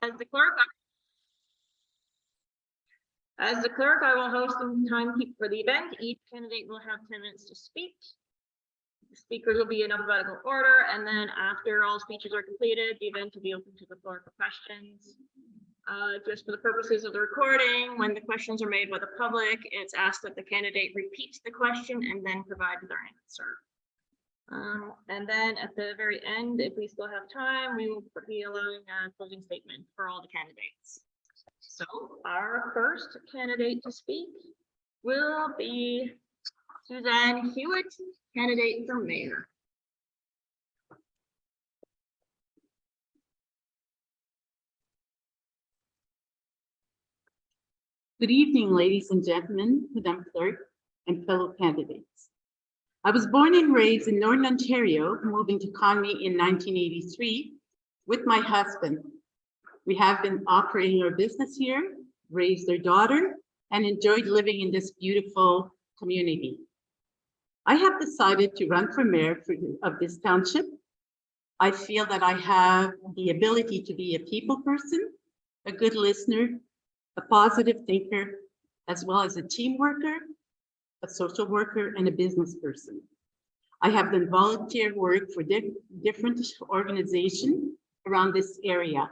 As the clerk, I will host the timekeep for the event. Each candidate will have 10 minutes to speak. The speakers will be in alphabetical order, and then after all speeches are completed, the event will be open to the floor for questions. Just for the purposes of the recording, when the questions are made by the public, it's asked that the candidate repeats the question and then provide their answer. And then at the very end, if we still have time, we will be allowing a closing statement for all the candidates. So our first candidate to speak will be Suzanne Hewitt, candidate for mayor. Good evening, ladies and gentlemen, Madam Clerk, and fellow candidates. I was born and raised in Northern Ontario, moving to Conmee in 1983 with my husband. We have been operating our business here, raised our daughter, and enjoyed living in this beautiful community. I have decided to run for mayor of this township. I feel that I have the ability to be a people person, a good listener, a positive thinker, as well as a team worker, a social worker, and a business person. I have done volunteer work for different organizations around this area.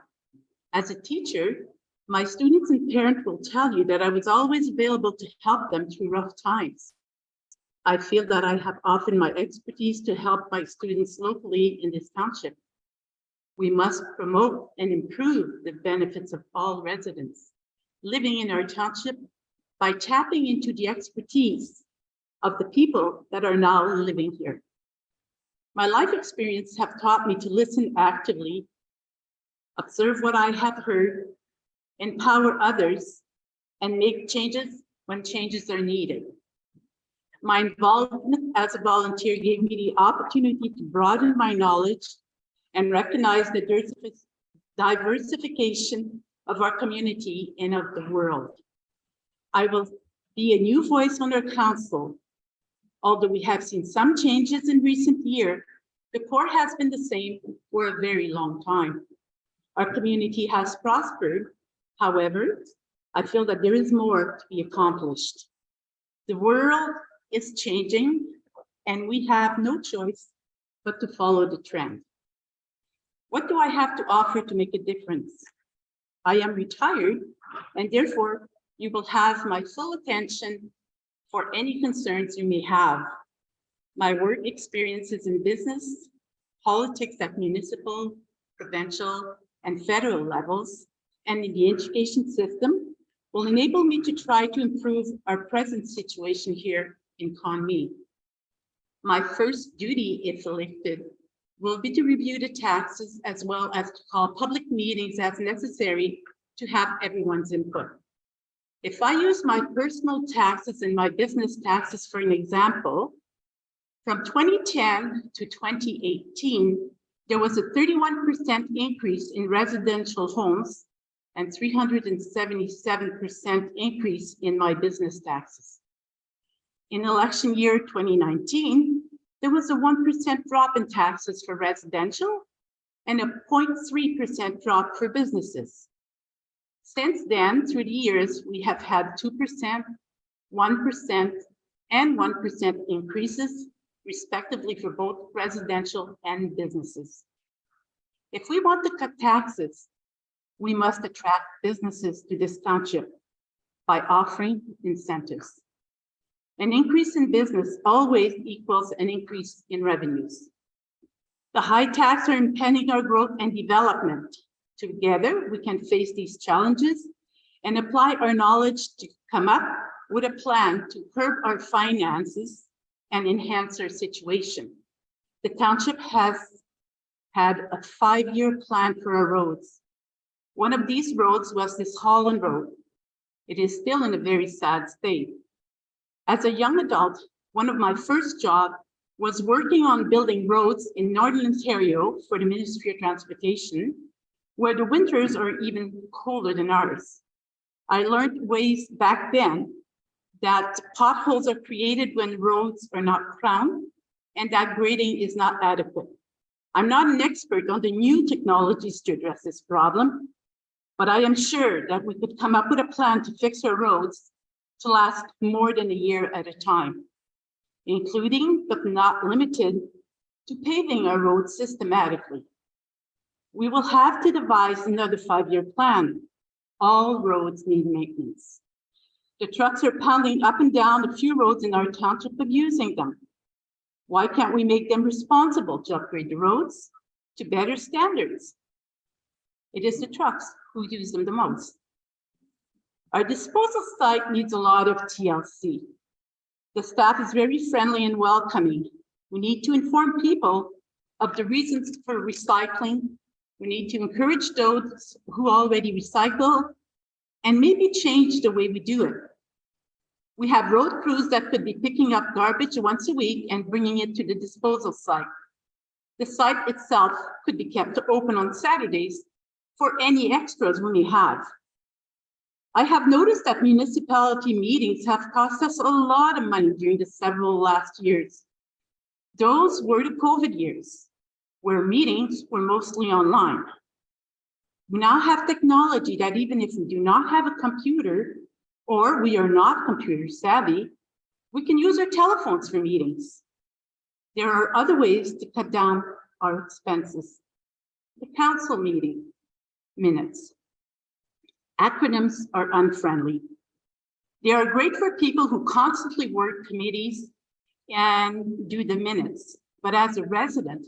As a teacher, my students and parents will tell you that I was always available to help them through rough times. I feel that I have offered my expertise to help my students locally in this township. We must promote and improve the benefits of all residents living in our township by tapping into the expertise of the people that are now living here. My life experience have taught me to listen actively, observe what I have heard, empower others, and make changes when changes are needed. My involvement as a volunteer gave me the opportunity to broaden my knowledge and recognize the diversification of our community and of the world. I will be a new voice on our council. Although we have seen some changes in recent years, the core has been the same for a very long time. Our community has prospered. However, I feel that there is more to be accomplished. The world is changing, and we have no choice but to follow the trend. What do I have to offer to make a difference? I am retired, and therefore you will have my full attention for any concerns you may have. My work experiences in business, politics at municipal, provincial, and federal levels, and in the education system will enable me to try to improve our present situation here in Conmee. My first duty, if elected, will be to review the taxes as well as to call public meetings as necessary to have everyone's input. If I use my personal taxes and my business taxes for an example, from 2010 to 2018, there was a 31% increase in residential homes and 377% increase in my business taxes. In election year 2019, there was a 1% drop in taxes for residential and a 0.3% drop for businesses. Since then, through the years, we have had 2%, 1%, and 1% increases, respectively, for both residential and businesses. If we want to cut taxes, we must attract businesses to this township by offering incentives. An increase in business always equals an increase in revenues. The high taxes are impeding our growth and development. Together, we can face these challenges and apply our knowledge to come up with a plan to curb our finances and enhance our situation. The township has had a 5-year plan for our roads. One of these roads was this Holland Road. It is still in a very sad state. As a young adult, one of my first jobs was working on building roads in Northern Ontario for the Ministry of Transportation, where the winters are even colder than ours. I learned ways back then that potholes are created when roads are not crowned and that grading is not adequate. I'm not an expert on the new technologies to address this problem, but I am sure that we could come up with a plan to fix our roads to last more than a year at a time, including but not limited to paving our roads systematically. We will have to devise another 5-year plan. All roads need maintenance. The trucks are pounding up and down a few roads in our township abusing them. Why can't we make them responsible to upgrade the roads to better standards? It is the trucks who use them the most. Our disposal site needs a lot of TLC. The staff is very friendly and welcoming. We need to inform people of the reasons for recycling. We need to encourage those who already recycle and maybe change the way we do it. We have road crews that could be picking up garbage once a week and bringing it to the disposal site. The site itself could be kept open on Saturdays for any extras we may have. I have noticed that municipality meetings have cost us a lot of money during the several last years. Those were the COVID years, where meetings were mostly online. We now have technology that even if we do not have a computer or we are not computer savvy, we can use our telephones for meetings. There are other ways to cut down our expenses. The council meeting minutes. Acronyms are unfriendly. They are great for people who constantly work committees and do the minutes. But as a resident,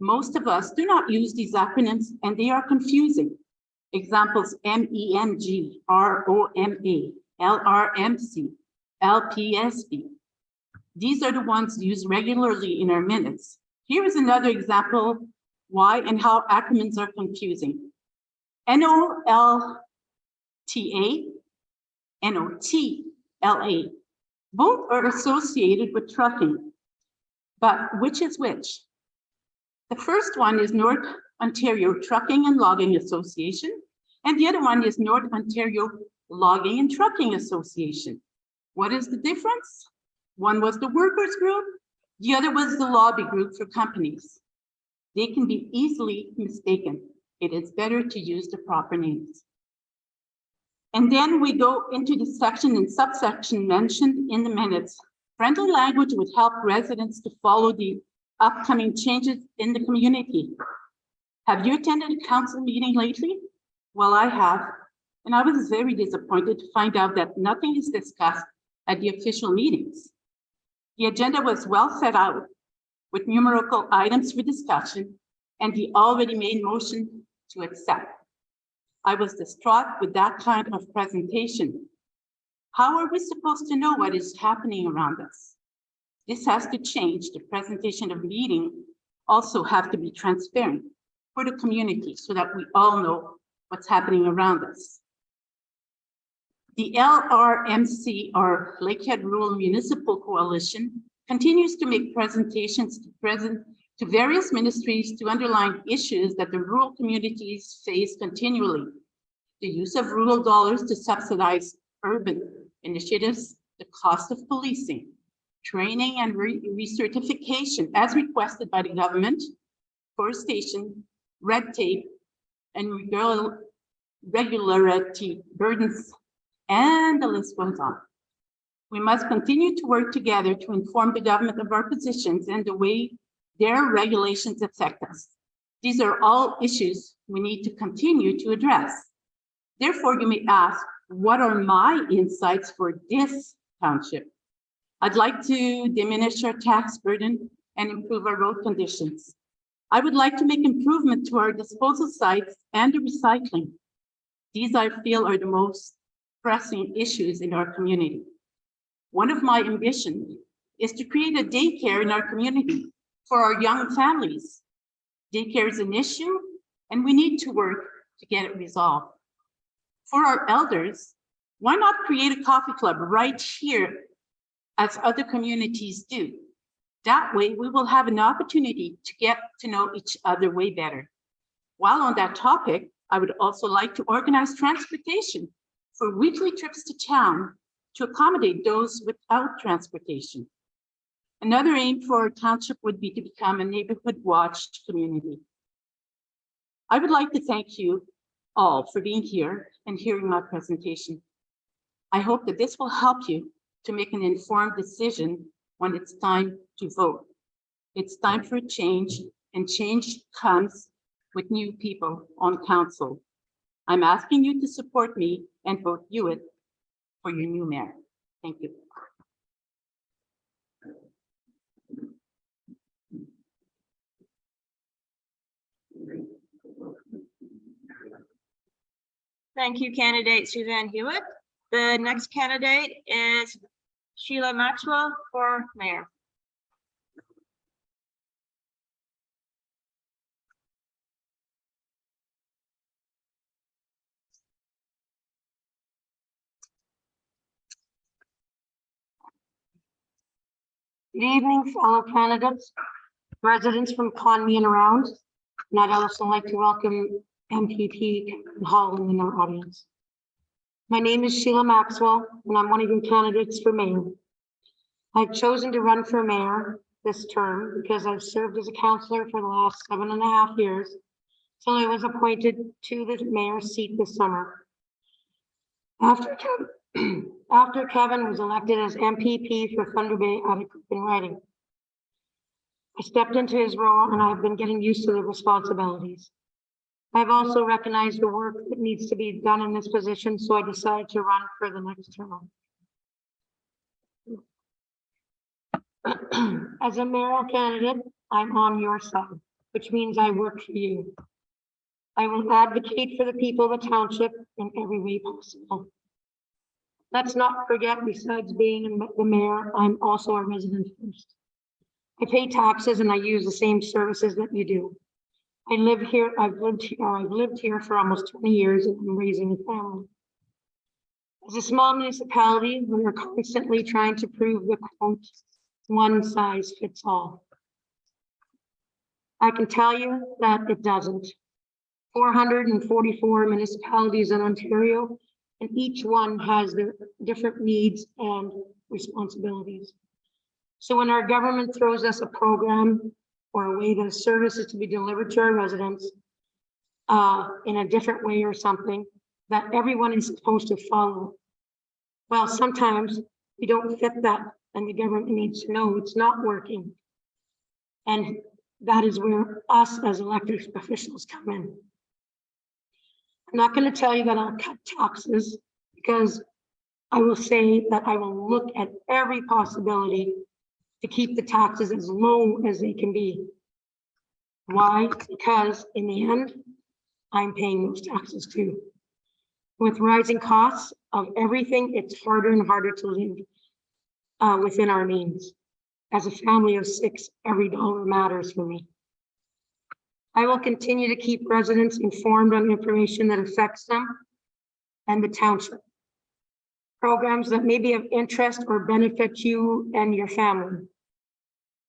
most of us do not use these acronyms and they are confusing. Examples: MENG, ROMA, LRMC, LPSP. These are the ones used regularly in our minutes. Here is another example why and how acronyms are confusing. NOLTA, NOTLA. Both are associated with trucking, but which is which? The first one is North Ontario Trucking and Logging Association, and the other one is North Ontario Logging and Trucking Association. What is the difference? One was the workers group, the other was the lobby group for companies. They can be easily mistaken. It is better to use the proper names. And then we go into the section and subsection mentioned in the minutes. Friendly language would help residents to follow the upcoming changes in the community. Have you attended a council meeting lately? Well, I have, and I was very disappointed to find out that nothing is discussed at the official meetings. The agenda was well set out with numerical items for discussion and the already made motion to accept. I was distraught with that kind of presentation. How are we supposed to know what is happening around us? This has to change. The presentation of the meeting also have to be transparent for the community so that we all know what's happening around us. The LRMC, or Lakehead Rural Municipal Coalition, continues to make presentations to various ministries to underline issues that the rural communities face continually. The use of rural dollars to subsidize urban initiatives, the cost of policing, training and recertification as requested by the government, forestation, red tape, and regularity burdens, and the list goes on. We must continue to work together to inform the government of our positions and the way their regulations affect us. These are all issues we need to continue to address. Therefore, you may ask, what are my insights for this township? I'd like to diminish our tax burden and improve our road conditions. I would like to make improvement to our disposal sites and the recycling. These I feel are the most pressing issues in our community. One of my ambitions is to create a daycare in our community for our young families. Daycare is an issue and we need to work to get it resolved. For our elders, why not create a coffee club right here as other communities do? That way we will have an opportunity to get to know each other way better. While on that topic, I would also like to organize transportation for weekly trips to town to accommodate those without transportation. Another aim for our township would be to become a neighborhood watch community. I would like to thank you, all for being here and hearing my presentation. I hope that this will help you to make an informed decision when it's time to vote. It's time for change, and change comes with new people on council. I'm asking you to support me and vote Hewitt for your new mayor. Thank you. Thank you, candidate Suzanne Hewitt. The next candidate is Sheila Maxwell for mayor. Good evening, fellow candidates, residents from Conmee and around. And I'd also like to welcome MPP Hall in our audience. My name is Sheila Maxwell, and I'm one of your candidates for mayor. I've chosen to run for mayor this term because I've served as a councillor for the last 7.5 years, till I was appointed to the mayor's seat this summer. After Kevin was elected as MPP for Thunder Bay out of Cook and Reading, I stepped into his role and I've been getting used to the responsibilities. I've also recognized the work that needs to be done in this position, so I decided to run for the next term. As a mayoral candidate, I'm on your side, which means I work for you. I will advocate for the people of the township in every way possible. Let's not forget, besides being the mayor, I'm also a resident first. I pay taxes and I use the same services that you do. I live here, I've lived here for almost 20 years and I'm raising a family. As a small municipality, we are constantly trying to prove the quote, one size fits all. I can tell you that it doesn't. 444 municipalities in Ontario, and each one has their different needs and responsibilities. So when our government throws us a program or a way that a service is to be delivered to our residents in a different way or something that everyone is supposed to follow, well, sometimes we don't fit that, and the government needs to know it's not working. And that is where us as elected officials come in. I'm not going to tell you that I'll cut taxes, because I will say that I will look at every possibility to keep the taxes as low as they can be. Why? Because in the end, I'm paying those taxes too. With rising costs of everything, it's harder and harder to live within our means. As a family of 6, every dollar matters for me. I will continue to keep residents informed on information that affects them and the township. Programs that may be of interest or benefit you and your family.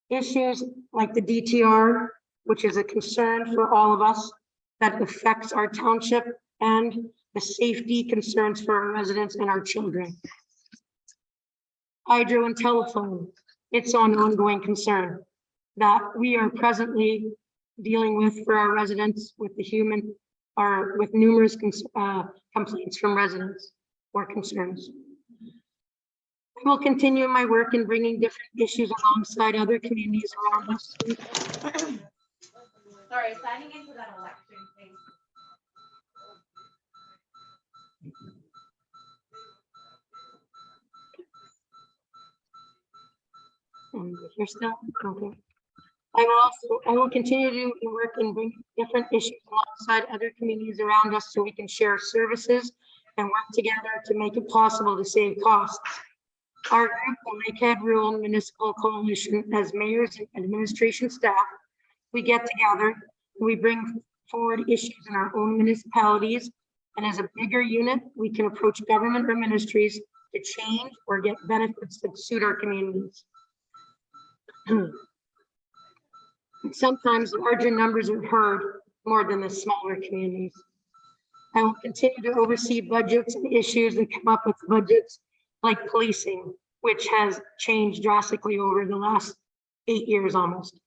Issues like the DTR, which is a concern for all of us, that affects our township, and the safety concerns for our residents and our children. Hydro and telephone, it's an ongoing concern that we are presently dealing with for our residents with with numerous complaints from residents or concerns. I will continue my work in bringing different issues alongside other communities around us. Sorry, signing into that election thing. If you're still okay. I will continue to work and bring different issues alongside other communities around us so we can share services and work together to make it possible to save costs. Our group, the Lakehead Rural Municipal Coalition, as mayors and administration staff, we get together and we bring forward issues in our own municipalities, and as a bigger unit, we can approach government or ministries to change or get benefits that suit our communities. Sometimes larger numbers are heard more than the smaller communities. I will continue to oversee budgets and issues that come up with budgets, like policing, which has changed drastically over the last 8 years almost.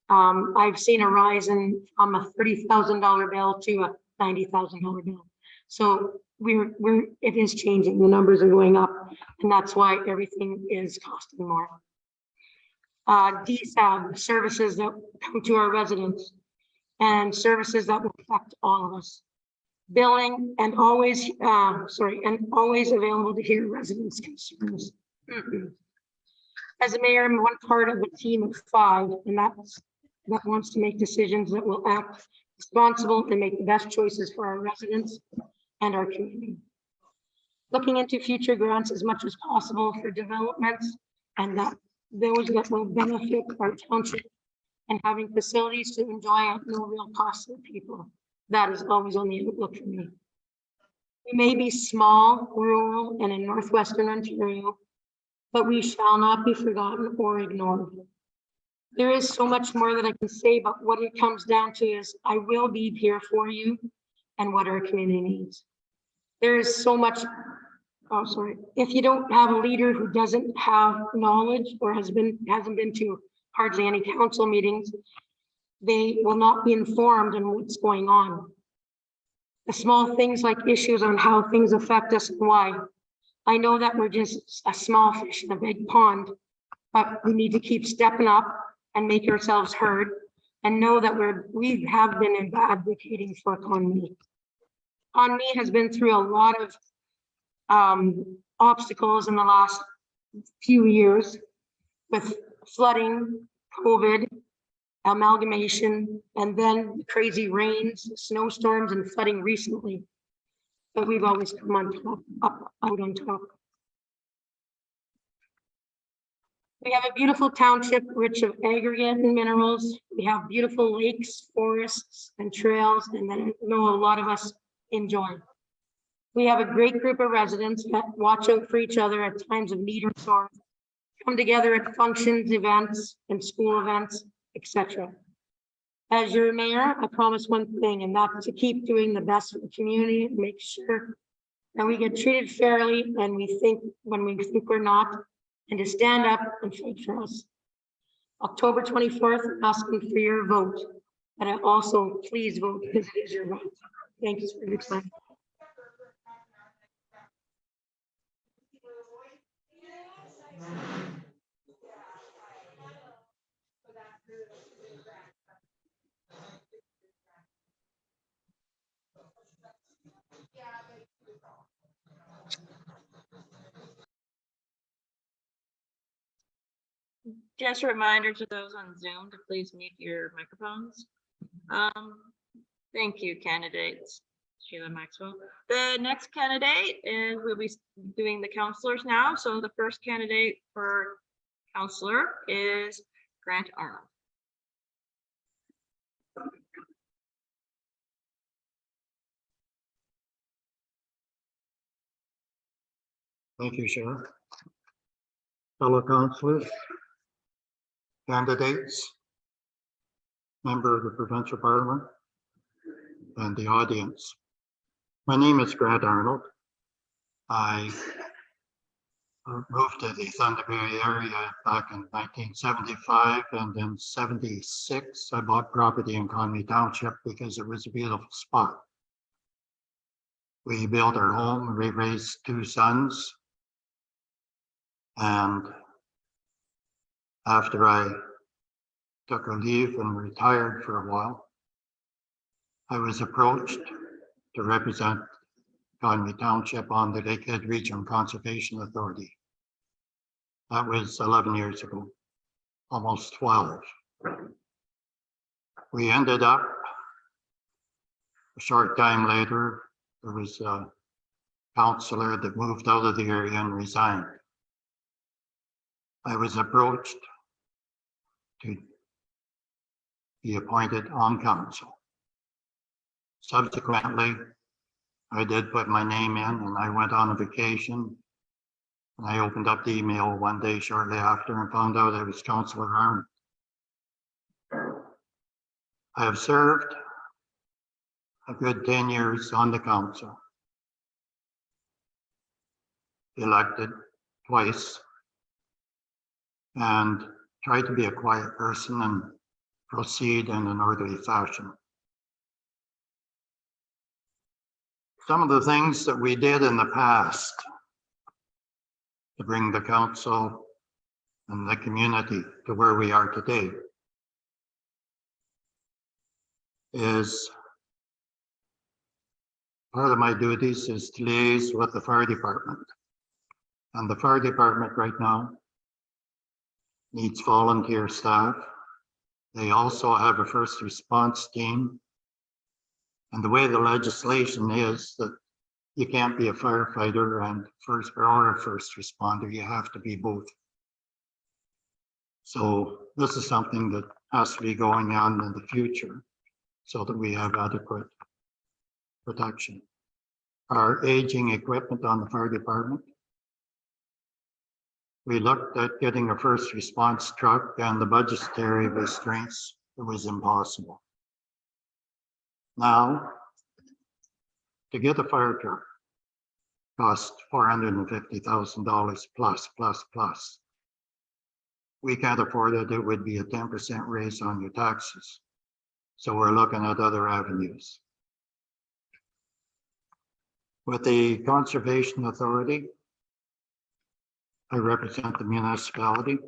I've seen a rise from a $30,000 bill to $90,000 bill. So it is changing. The numbers are going up, and that's why everything is costing more. DSAB, services that come to our residents and services that will affect all of us. Billing and always, and always available to hear residents' concerns. As a mayor, I'm one part of a team of 5, and that wants to make decisions that will act responsible and make the best choices for our residents and our community. Looking into future grants as much as possible for developments and those that will benefit our township, and having facilities to enjoy at no real cost to people. That is always on the outlook for me. We may be small, rural, and in northwestern Ontario, but we shall not be forgotten or ignored. There is so much more that I can say, but what it comes down to is I will be here for you and what our community needs. There is so much, if you don't have a leader who doesn't have knowledge or hasn't been to hardly any council meetings, they will not be informed on what's going on. The small things like issues on how things affect us and why. I know that we're just a small fish in a big pond, but we need to keep stepping up and make ourselves heard and know that we have been advocating for Conmee. Conmee has been through a lot of obstacles in the last few years with flooding, COVID, amalgamation, and then crazy rains, snowstorms, and flooding recently. But we've always come on top, out on top. We have a beautiful township rich of aggregate and minerals. We have beautiful lakes, forests, and trails, and that I know a lot of us enjoy. We have a great group of residents that watch out for each other at times of need or sorrow, come together at functions, events, and school events, etc. As your mayor, I promise one thing, and that's to keep doing the best for the community, and make sure that we get treated fairly and we think when we think we're not, and to stand up and fight for us. October 24th, I'm asking for your vote, and I also please vote because it is your right. Thank you for your time. Just a reminder to those on Zoom to please mute your microphones. Thank you, candidates. Sheila Maxwell. The next candidate is, we'll be doing the councillors now. So the first candidate for councillor is Grant Arnold. Thank you, Sharon. Fellow councillors, candidates, member of the provincial parliament, and the audience. My name is Grant Arnold. I moved to the Thunder Bay area back in 1975, and in 76, I bought property in Conmee Township because it was a beautiful spot. We built our home, we raised 2 sons, and after I took a leave and retired for a while, I was approached to represent Conmee Township on the Lakehead Region Conservation Authority. That was 11 years ago, almost 12. We ended up, a short time later, there was a councillor that moved out of the area and resigned. I was approached to be appointed on council. Subsequently, I did put my name in and I went on a vacation. And I opened up the email one day shortly after and found out I was Councillor Arnold. I have served a good 10 years on the council, elected twice, and tried to be a quiet person and proceed in an orderly fashion. Some of the things that we did in the past to bring the council and the community to where we are today is part of my duties is to liaise with the fire department. And the fire department right now needs volunteer staff. They also have a first response team. And the way the legislation is that you can't be a firefighter and or a first responder, you have to be both. So this is something that has to be going on in the future so that we have adequate protection. Our aging equipment on the fire department. We looked at getting a first response truck and the budgetary restraints, it was impossible. Now, to get a fire truck cost $450,000 plus. We can't afford it. It would be a 10% raise on your taxes. So we're looking at other avenues. With the Conservation Authority, I represent the municipality.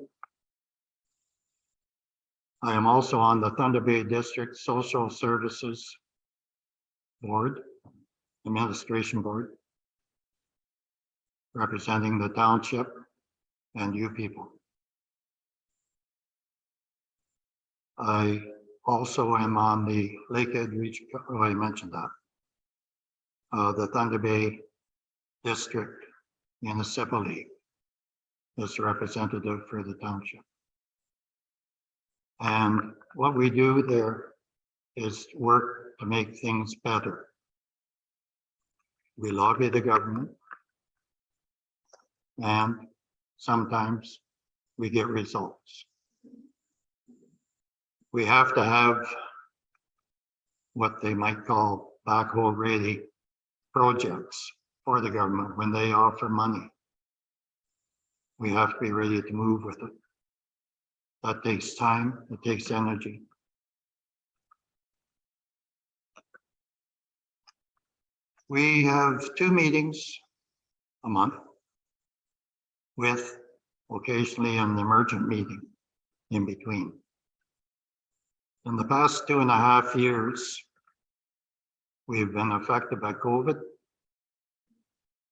I am also on the Thunder Bay District Social Services Board, Administration Board, representing the township and you people. I also am on the Lakehead Region, I mentioned that. The Thunder Bay District Municipal League is representative for the township. And what we do there is work to make things better. We lobby the government, and sometimes we get results. We have to have what they might call backhoe ready projects for the government when they offer money. We have to be ready to move with it. That takes time, it takes energy. We have 2 meetings a month with occasionally an emergent meeting in between. In the past 2.5 years, we've been affected by COVID.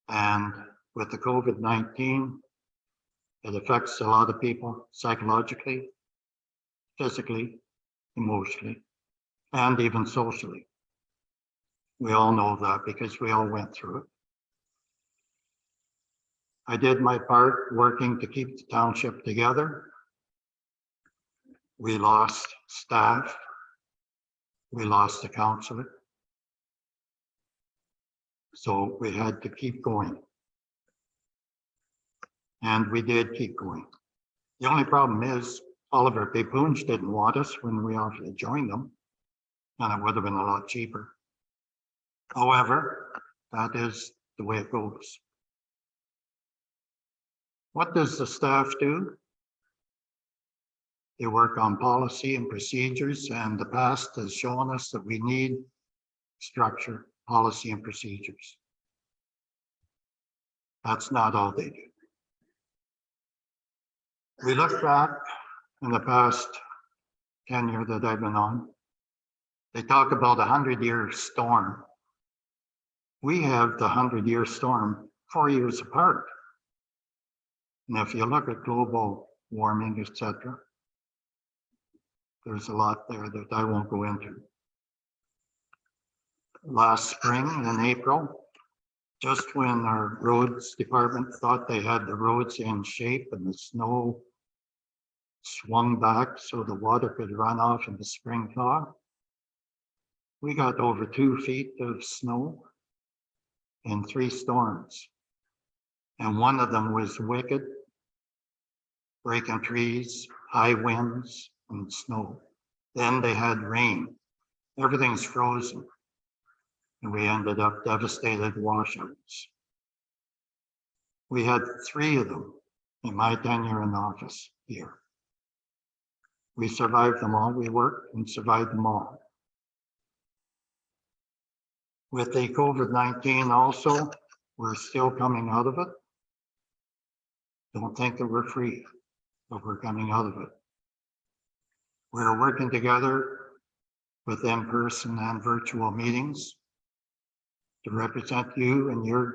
And with the COVID-19, it affects a lot of people psychologically, physically, emotionally, and even socially. We all know that because we all went through it. I did my part working to keep the township together. We lost staff. We lost a councillor. So we had to keep going. And we did keep going. The only problem is Oliver Pepoons didn't want us when we offered to join them, and it would have been a lot cheaper. However, that is the way it goes. What does the staff do? They work on policy and procedures, and the past has shown us that we need structure, policy, and procedures. That's not all they do. We look back in the past tenure that I've been on. They talk about a 100-year storm. We have the 100-year storm 4 years apart. And if you look at global warming, etc., there's a lot there that I won't go into. Last spring in April, just when our roads department thought they had the roads in shape and the snow swung back so the water could run off in the spring thaw, we got over 2 feet of snow in 3 storms. And one of them was wicked, breaking trees, high winds, and snow. Then they had rain. Everything's frozen. And we ended up devastated washouts. We had 3 of them in my tenure in office here. We survived them all. We worked and survived them all. With the COVID-19 also, we're still coming out of it. Don't think that we're free, but we're coming out of it. We're working together with in-person and virtual meetings to represent you and your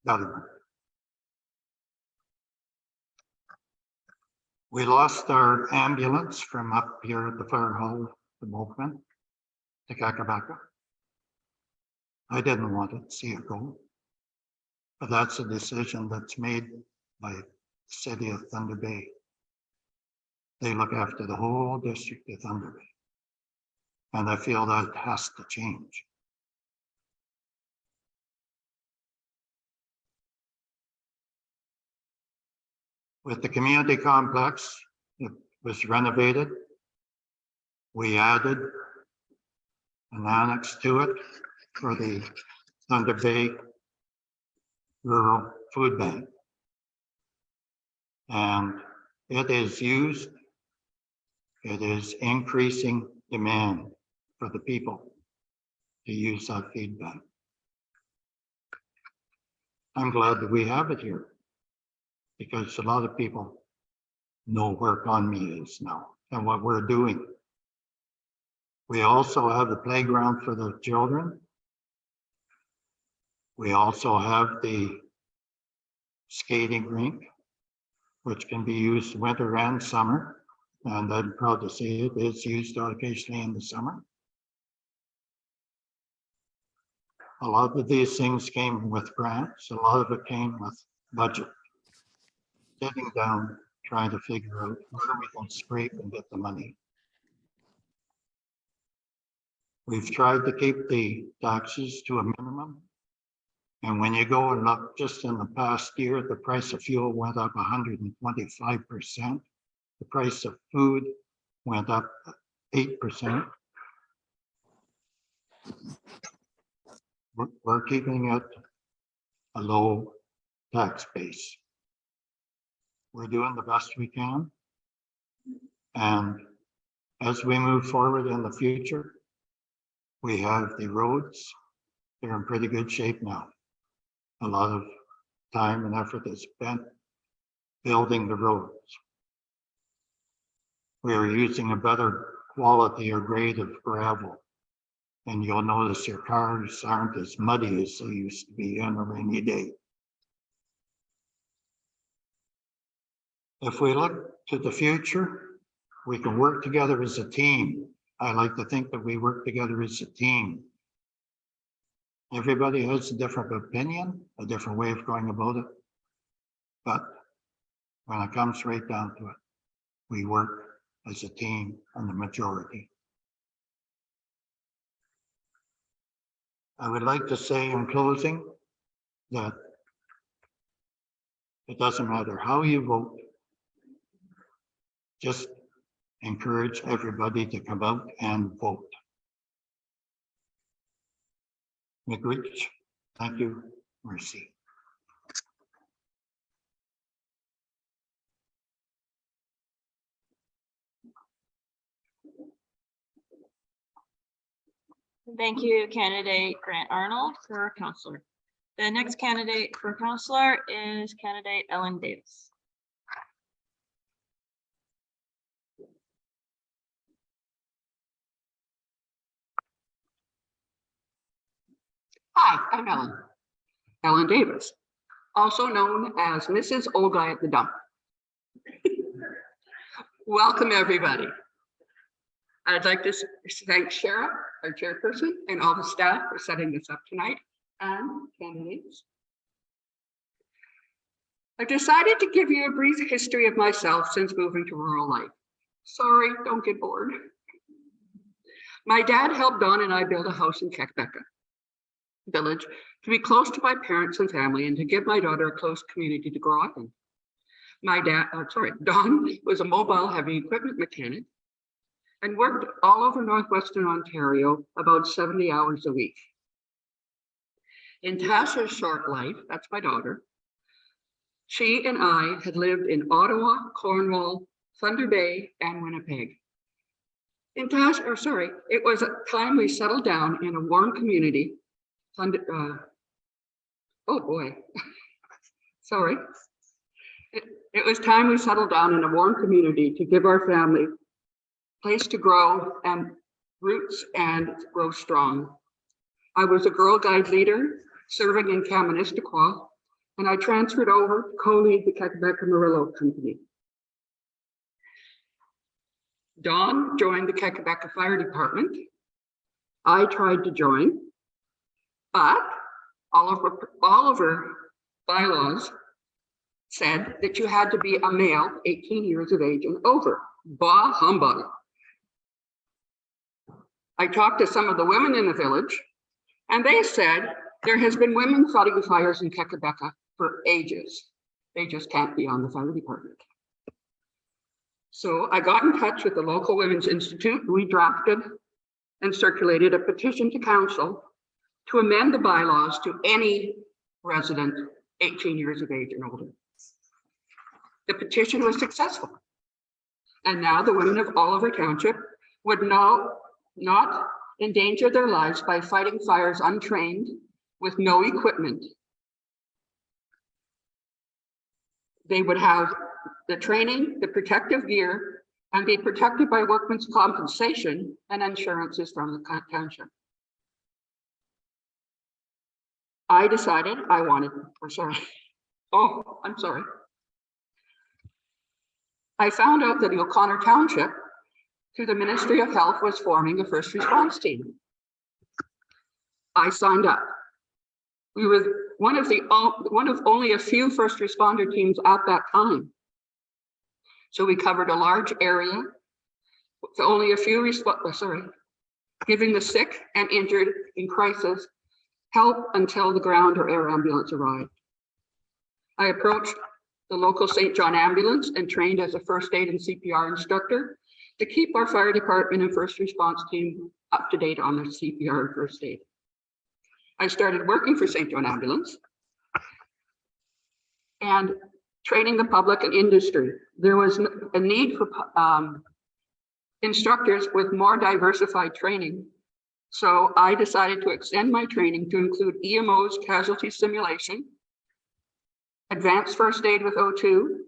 government. We lost our ambulance from up here at the fire hall, the movement, to Kakabaka. I didn't want to see it go, but that's a decision that's made by the city of Thunder Bay. They look after the whole district of Thunder Bay. And I feel that has to change. With the community complex, it was renovated. We added an annex to it for the Thunder Bay Rural Food Bank. And it is used, it is increasing demand for the people to use that feed bank. I'm glad that we have it here because a lot of people know where Conmee is now and what we're doing. We also have the playground for the children. We also have the skating rink, which can be used winter and summer. And I'm proud to say it is used occasionally in the summer. A lot of these things came with grants. A lot of it came with budget. Sitting down, trying to figure out where we can scrape and get the money. We've tried to keep the taxes to a minimum. And when you go and look just in the past year, the price of fuel went up 125%. The price of food went up 8%. We're keeping it a low tax base. We're doing the best we can. And as we move forward in the future, we have the roads. They're in pretty good shape now. A lot of time and effort is spent building the roads. We are using a better quality or grade of gravel. And you'll notice your cars aren't as muddy as they used to be on a rainy day. If we look to the future, we can work together as a team. I like to think that we work together as a team. Everybody has a different opinion, a different way of going about it. But when it comes right down to it, we work as a team and the majority. I would like to say in closing that it doesn't matter how you vote, just encourage everybody to come out and vote. McReach, thank you, Mercy. Thank you, candidate Grant Arnold for councillor. The next candidate for councillor is candidate Ellen Davis. Hi, I'm Ellen Davis, also known as Mrs. Old Guy at the Dump. Welcome, everybody. I'd like to thank Shara, our chairperson, and all the staff for setting this up tonight, and candidates. I've decided to give you a brief history of myself since moving to rural life. Sorry, don't get bored. My dad helped Don and I build a house in Kakabeka village to be close to my parents and family and to give my daughter a close community to grow up in. Don was a mobile heavy equipment mechanic and worked all over Northwestern Ontario about 70 hours a week. In Tasha's short life, that's my daughter, she and I had lived in Ottawa, Cornwall, Thunder Bay, and Winnipeg. It was a time we settled down in a warm community oh boy, sorry. It was time we settled down in a warm community to give our family place to grow and roots and grow strong. I was a Girl Guide leader serving in Kaministiquia, and I transferred over to co-lead the Quebec Murillo Company. Dawn joined the Quebec Fire Department. I tried to join, but all of her bylaws said that you had to be a male, 18 years of age and over. Bah humbug. I talked to some of the women in the village, and they said there has been women fighting fires in Quebec for ages. They just can't be on the fire department. So I got in touch with the local Women's Institute. We drafted and circulated a petition to council to amend the bylaws to any resident 18 years of age and older. The petition was successful. And now the women of Oliver Township would not endanger their lives by fighting fires untrained with no equipment. They would have the training, the protective gear, and be protected by workman's compensation and insurances from the township. I decided I wanted, I found out that O'Connor Township, through the Ministry of Health, was forming a first response team. I signed up. We were one of only a few first responder teams at that time. So we covered a large area with only a few giving the sick and injured in crisis help until the ground or air ambulance arrived. I approached the local St. John ambulance and trained as a first aid and CPR instructor to keep our fire department and first response team up to date on their CPR and first aid. I started working for St. John ambulance and training the public and industry. There was a need for instructors with more diversified training. So I decided to extend my training to include EMO's casualty simulation, advanced first aid with O2,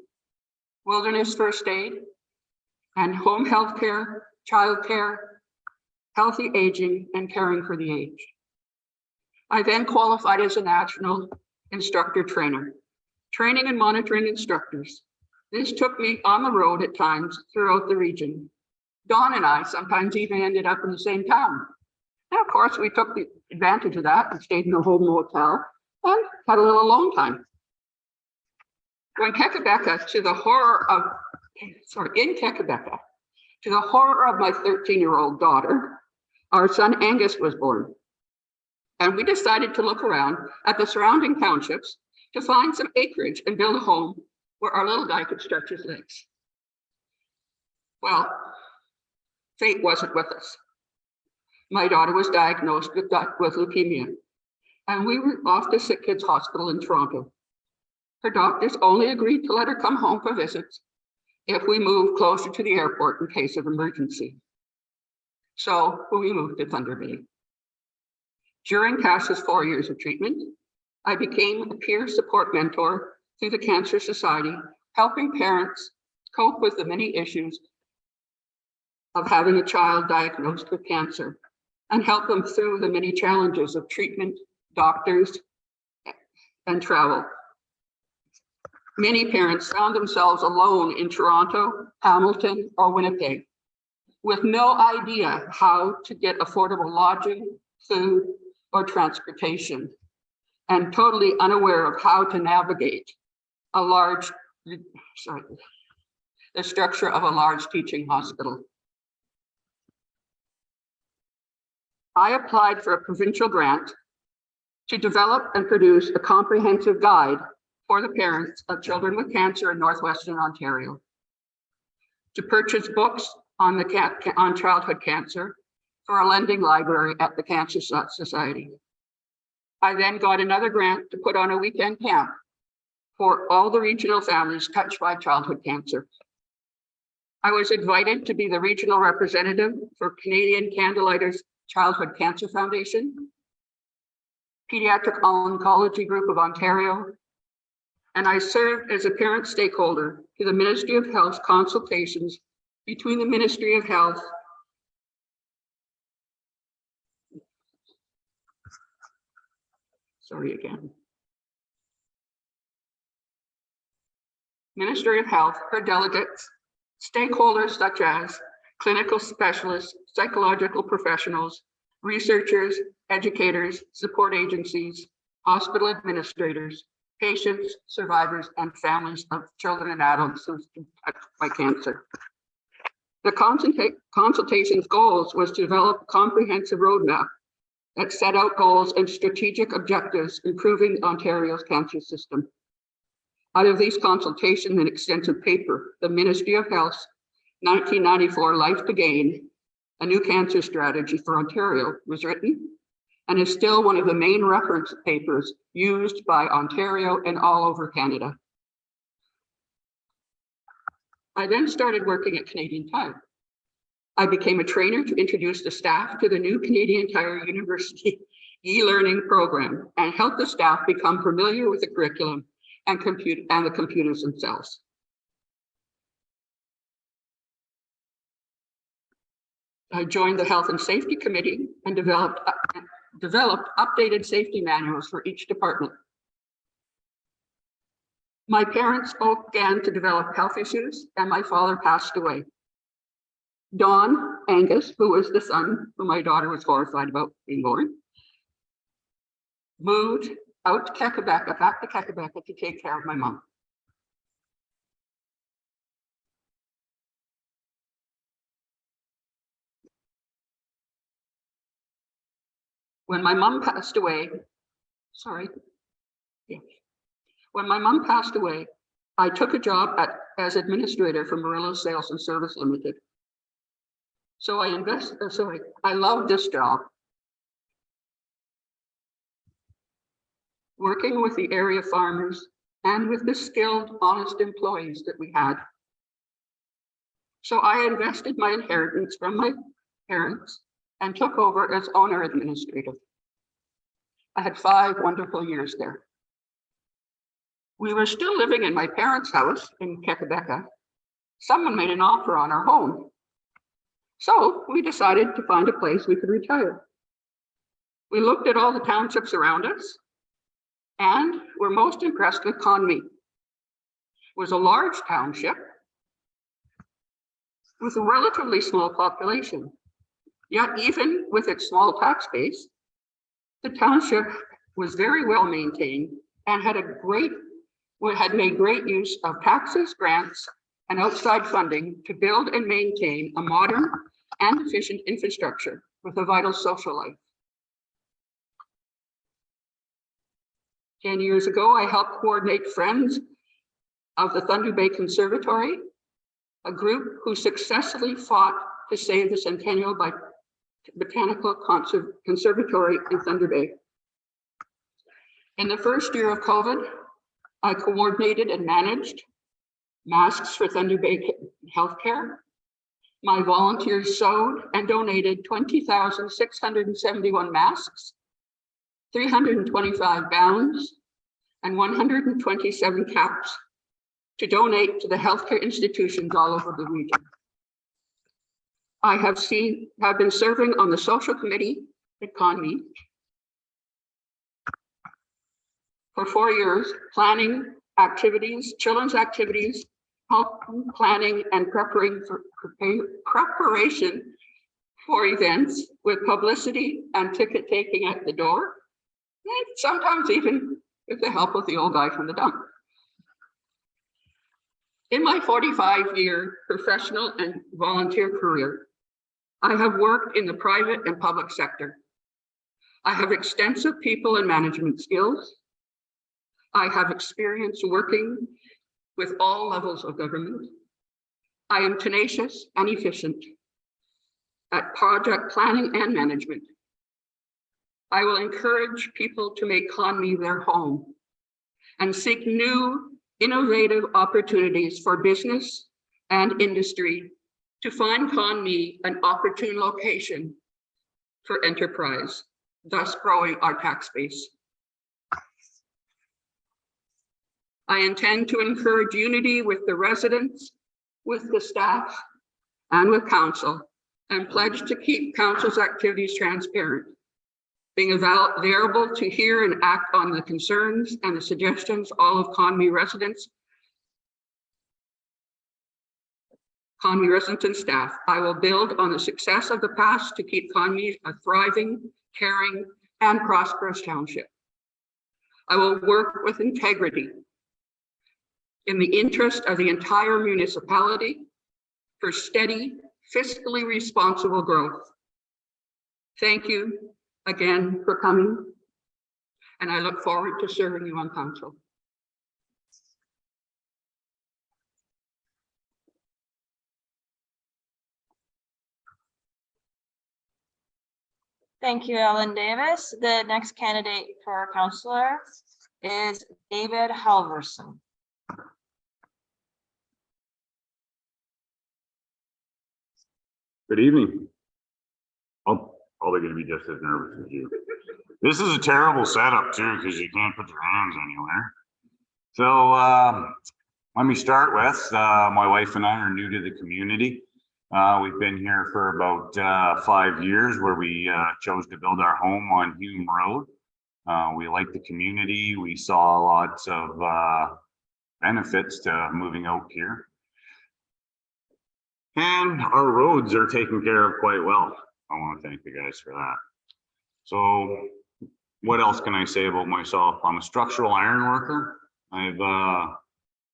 wilderness first aid, and home health care, child care, healthy aging, and caring for the aged. I then qualified as a national instructor trainer, training and monitoring instructors. This took me on the road at times throughout the region. Dawn and I sometimes even ended up in the same town. And of course, we took the advantage of that and stayed in a home motel and had a little alone time. When Quebec, to the horror of, in Quebec, to the horror of my 13-year-old daughter, our son Angus was born. And we decided to look around at the surrounding townships to find some acreage and build a home where our little guy could stretch his legs. Well, fate wasn't with us. My daughter was diagnosed with leukemia, and we were off to Sick Kids Hospital in Toronto. Her doctors only agreed to let her come home for visits if we moved closer to the airport in case of emergency. So we moved to Thunder Bay. During Tasha's 4 years of treatment, I became a peer support mentor through the Cancer Society, helping parents cope with the many issues of having a child diagnosed with cancer and help them through the many challenges of treatment, doctors, and travel. Many parents found themselves alone in Toronto, Hamilton, or Winnipeg, with no idea how to get affordable lodging, food, or transportation, and totally unaware of how to navigate the structure of a large teaching hospital. I applied for a provincial grant to develop and produce a comprehensive guide for the parents of children with cancer in Northwestern Ontario, to purchase books on childhood cancer for a lending library at the Cancer Society. I then got another grant to put on a weekend camp for all the regional families touched by childhood cancer. I was invited to be the regional representative for Canadian Candlelighters Childhood Cancer Foundation. Pediatric Oncology Group of Ontario, and I served as a parent stakeholder to the Ministry of Health consultations between the Ministry of Health Ministry of Health, her delegates, stakeholders such as clinical specialists, psychological professionals, researchers, educators, support agencies, hospital administrators, patients, survivors, and families of children and adults who have been touched by cancer. The consultation's goals was to develop a comprehensive roadmap that set out goals and strategic objectives improving Ontario's cancer system. Out of these consultations and extensive paper, the Ministry of Health's 1994 Life to Gain, a new cancer strategy for Ontario, was written and is still one of the main reference papers used by Ontario and all over Canada. I then started working at Canadian Tire. I became a trainer to introduce the staff to the new Canadian Tire University e-learning program and help the staff become familiar with the curriculum and the computers themselves. I joined the Health and Safety Committee and developed updated safety manuals for each department. My parents both began to develop health issues and my father passed away. Don Angus, who was the son who my daughter was horrified about being born, moved out to Quebec, back to Quebec to take care of my mom. When my mom passed away, when my mom passed away, I took a job as administrator for Murillo Sales and Service Limited. So I love this job. Working with the area farmers and with the skilled, honest employees that we had. So I invested my inheritance from my parents and took over as owner administrator. I had 5 wonderful years there. We were still living in my parents' house in Quebec. Someone made an offer on our home. So we decided to find a place we could retire. We looked at all the townships around us and were most impressed with Conmee. It was a large township with a relatively small population. Yet even with its small tax base, the township was very well maintained and had made great use of taxes, grants, and outside funding to build and maintain a modern and efficient infrastructure with a vital social life. 10 years ago, I helped coordinate Friends of the Thunder Bay Conservatory, a group who successfully fought to save the Centennial Botanical Conservatory in Thunder Bay. In the first year of COVID, I coordinated and managed masks for Thunder Bay Healthcare. My volunteers sewed and donated 20,671 masks, 325 gowns, and 127 caps to donate to the healthcare institutions all over the region. I have been serving on the social committee at Conmee for 4 years, planning activities, children's activities, planning and preparation for events with publicity and ticket taking at the door, and sometimes even with the help of the old guy from the dump. In my 45-year professional and volunteer career, I have worked in the private and public sector. I have extensive people and management skills. I have experience working with all levels of government. I am tenacious and efficient at project planning and management. I will encourage people to make Conmee their home and seek new, innovative opportunities for business and industry to find Conmee an opportune location for enterprise, thus growing our tax base. I intend to encourage unity with the residents, with the staff, and with council, and pledge to keep council's activities transparent, being available to hear and act on the concerns and the suggestions all of Conmee residents and staff. I will build on the success of the past to keep Conmee a thriving, caring, and prosperous township. I will work with integrity in the interest of the entire municipality for steady, fiscally responsible growth. Thank you again for coming, and I look forward to serving you on council. Thank you, Ellen Davis. The next candidate for councillor is David Halverson. Good evening. I'm probably going to be just as nervous as you. This is a terrible setup too, because you can't put your hands anywhere. So let me start with, my wife and I are new to the community. We've been here for about 5 years, where we chose to build our home on Hume Road. We like the community. We saw lots of benefits to moving out here. And our roads are taken care of quite well. I want to thank you guys for that. So what else can I say about myself? I'm a structural iron worker. I've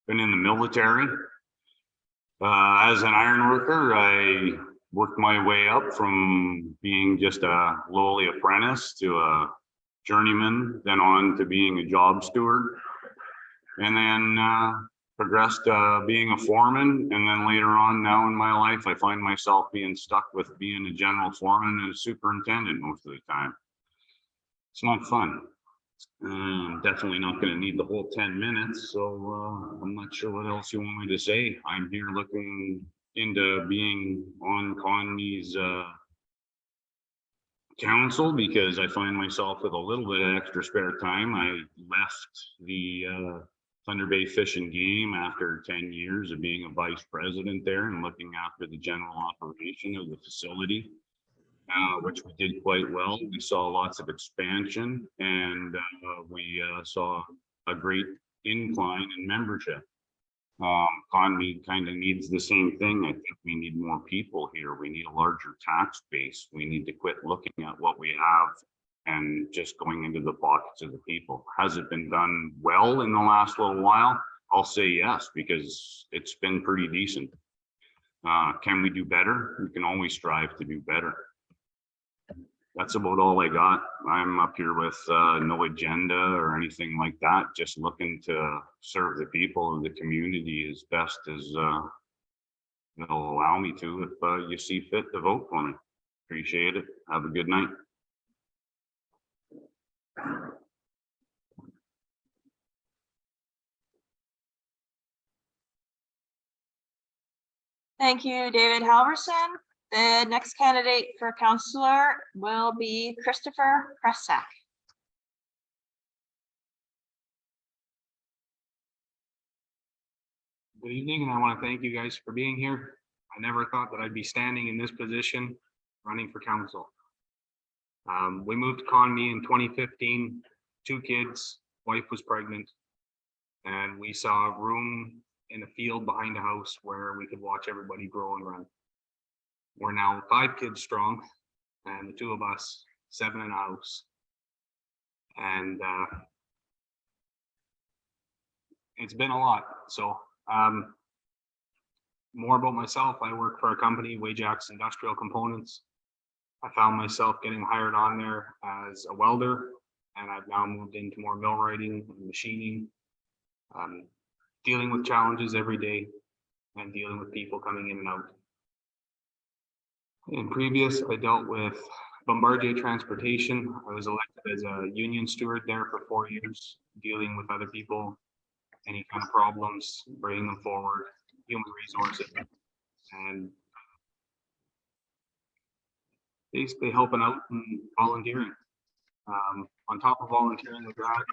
been in the military. As an iron worker, I worked my way up from being just a lowly apprentice to a journeyman, then on to being a job steward, and then progressed being a foreman. And then later on now in my life, I find myself being stuck with being a general foreman and a superintendent most of the time. It's not fun. Definitely not going to need the whole 10 minutes. So I'm not sure what else you want me to say. I'm here looking into being on Conmee's council because I find myself with a little bit of extra spare time. I left the Thunder Bay Fish and Game after 10 years of being a vice president there and looking after the general operation of the facility, which we did quite well. We saw lots of expansion, and we saw a great incline in membership. Conmee kind of needs the same thing. I think we need more people here. We need a larger tax base. We need to quit looking at what we have and just going into the pockets of the people. Has it been done well in the last little while? I'll say yes, because it's been pretty decent. Can we do better? We can always strive to do better. That's about all I got. I'm up here with no agenda or anything like that, just looking to serve the people of the community as best as they'll allow me to if you see fit to vote for me. Appreciate it. Have a good night. Thank you, David Halverson. The next candidate for councillor will be Christopher Presak. Good evening, and I want to thank you guys for being here. I never thought that I'd be standing in this position running for council. We moved to Conmee in 2015, 2 kids, wife was pregnant, and we saw a room in a field behind a house where we could watch everybody grow and run. We're now 5 kids strong, and the 2 of us, 7 in a house. And it's been a lot. So more about myself. I work for a company, Wajax Industrial Components. I found myself getting hired on there as a welder, and I've now moved into more millwrighting and machining, dealing with challenges every day and dealing with people coming in and out. In previous, I dealt with Bombardier Transportation. I was elected as a union steward there for 4 years, dealing with other people, any kind of problems, bringing them forward, human resources, and basically helping out and volunteering. On top of volunteering with that,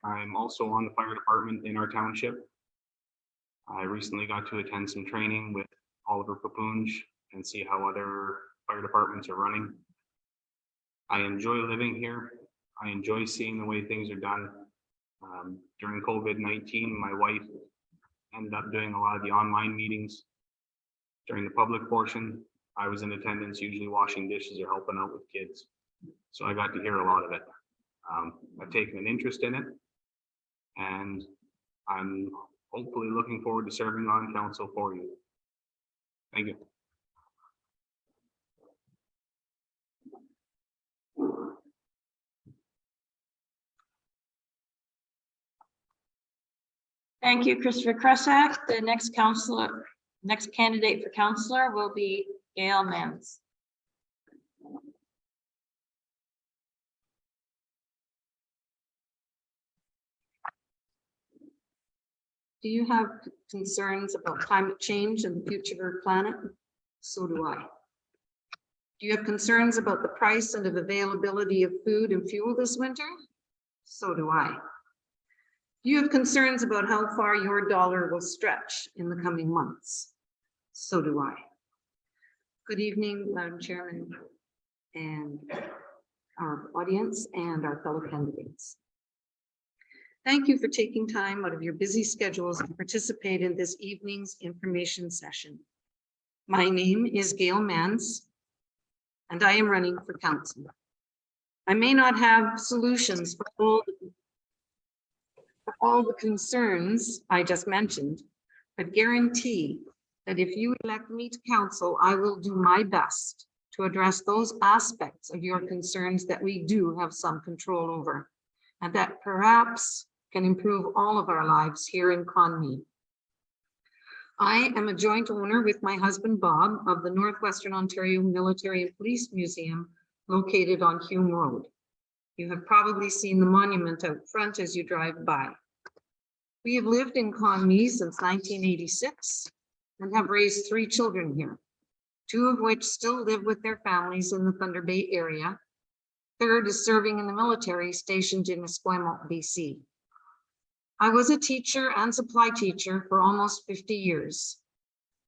I'm also on the fire department in our township. I recently got to attend some training with Oliver Papunj and see how other fire departments are running. I enjoy living here. I enjoy seeing the way things are done. During COVID-19, my wife ended up doing a lot of the online meetings. During the public portion, I was in attendance, usually washing dishes or helping out with kids. So I got to hear a lot of it. I've taken an interest in it, and I'm hopefully looking forward to serving on council for you. Thank you. Thank you, Christopher Krusak. The next candidate for councillor will be Gail Mans. Do you have concerns about climate change and the future of our planet? So do I. Do you have concerns about the price and of availability of food and fuel this winter? So do I. Do you have concerns about how far your dollar will stretch in the coming months? So do I. Good evening, Madam Chairman, and our audience and our fellow candidates. Thank you for taking time out of your busy schedules to participate in this evening's information session. My name is Gail Mans, and I am running for council. I may not have solutions for all the concerns I just mentioned, but guarantee that if you elect me to council, I will do my best to address those aspects of your concerns that we do have some control over, and that perhaps can improve all of our lives here in Conmee. I am a joint owner with my husband Bob of the Northwestern Ontario Military and Police Museum located on Hume Road. You have probably seen the monument out front as you drive by. We have lived in Conmee since 1986 and have raised 3 children here, 2 of which still live with their families in the Thunder Bay area. 3rd is serving in the military stationed in Esquimalt, BC. I was a teacher and supply teacher for almost 50 years.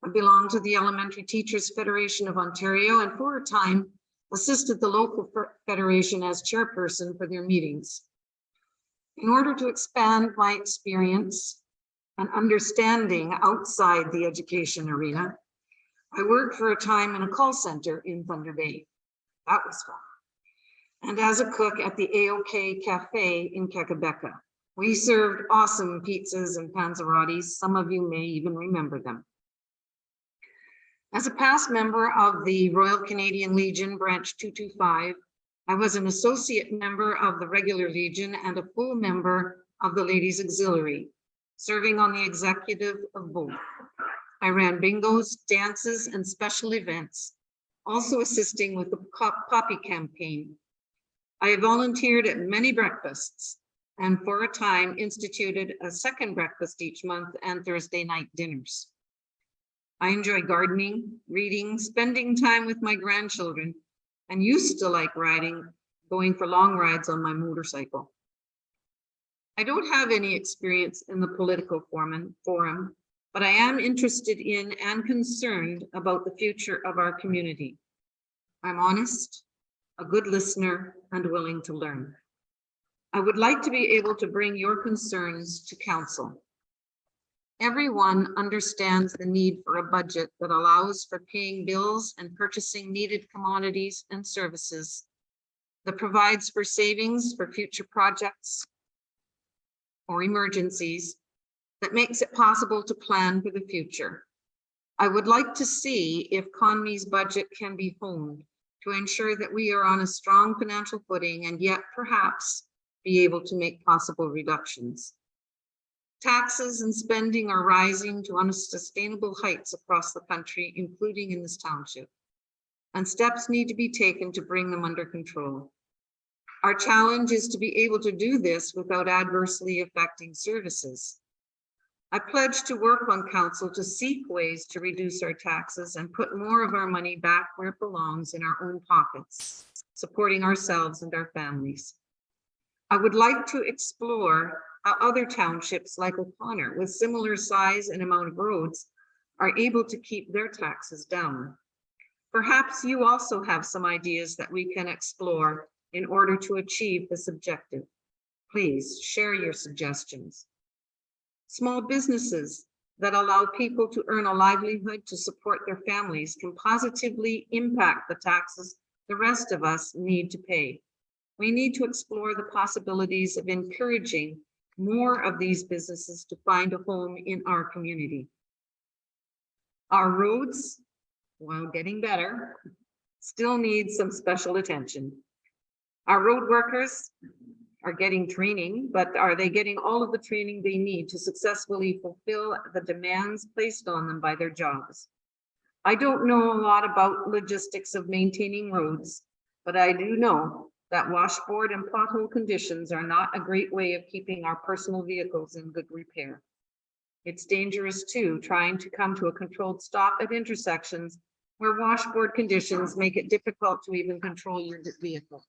I belonged to the Elementary Teachers Federation of Ontario and for a time assisted the local federation as chairperson for their meetings. In order to expand my experience and understanding outside the education arena, I worked for a time in a call center in Thunder Bay. That was fun. And as a cook at the AOK Cafe in Kakabeka. We served awesome pizzas and panzerottis. Some of you may even remember them. As a past member of the Royal Canadian Legion Branch 225, I was an associate member of the Regular Legion and a full member of the Ladies Auxiliary, serving on the executive of both. I ran bingos, dances, and special events, also assisting with the Poppy campaign. I volunteered at many breakfasts, and for a time instituted a second breakfast each month and Thursday night dinners. I enjoy gardening, reading, spending time with my grandchildren, and used to like going for long rides on my motorcycle. I don't have any experience in the political forum, but I am interested in and concerned about the future of our community. I'm honest, a good listener, and willing to learn. I would like to be able to bring your concerns to council. Everyone understands the need for a budget that allows for paying bills and purchasing needed commodities and services, that provides for savings for future projects or emergencies, that makes it possible to plan for the future. I would like to see if Conmee's budget can be honed to ensure that we are on a strong financial footing and yet perhaps be able to make possible reductions. Taxes and spending are rising to unsustainable heights across the country, including in this township, and steps need to be taken to bring them under control. Our challenge is to be able to do this without adversely affecting services. I pledge to work on council to seek ways to reduce our taxes and put more of our money back where it belongs in our own pockets, supporting ourselves and our families. I would like to explore how other townships like O'Connor with similar size and amount of roads are able to keep their taxes down. Perhaps you also have some ideas that we can explore in order to achieve this objective. Please share your suggestions. Small businesses that allow people to earn a livelihood to support their families can positively impact the taxes the rest of us need to pay. We need to explore the possibilities of encouraging more of these businesses to find a home in our community. Our roads, while getting better, still need some special attention. Our road workers are getting training, but are they getting all of the training they need to successfully fulfill the demands placed on them by their jobs? I don't know a lot about logistics of maintaining roads, but I do know that washboard and pothole conditions are not a great way of keeping our personal vehicles in good repair. It's dangerous too, trying to come to a controlled stop at intersections where washboard conditions make it difficult to even control your vehicle.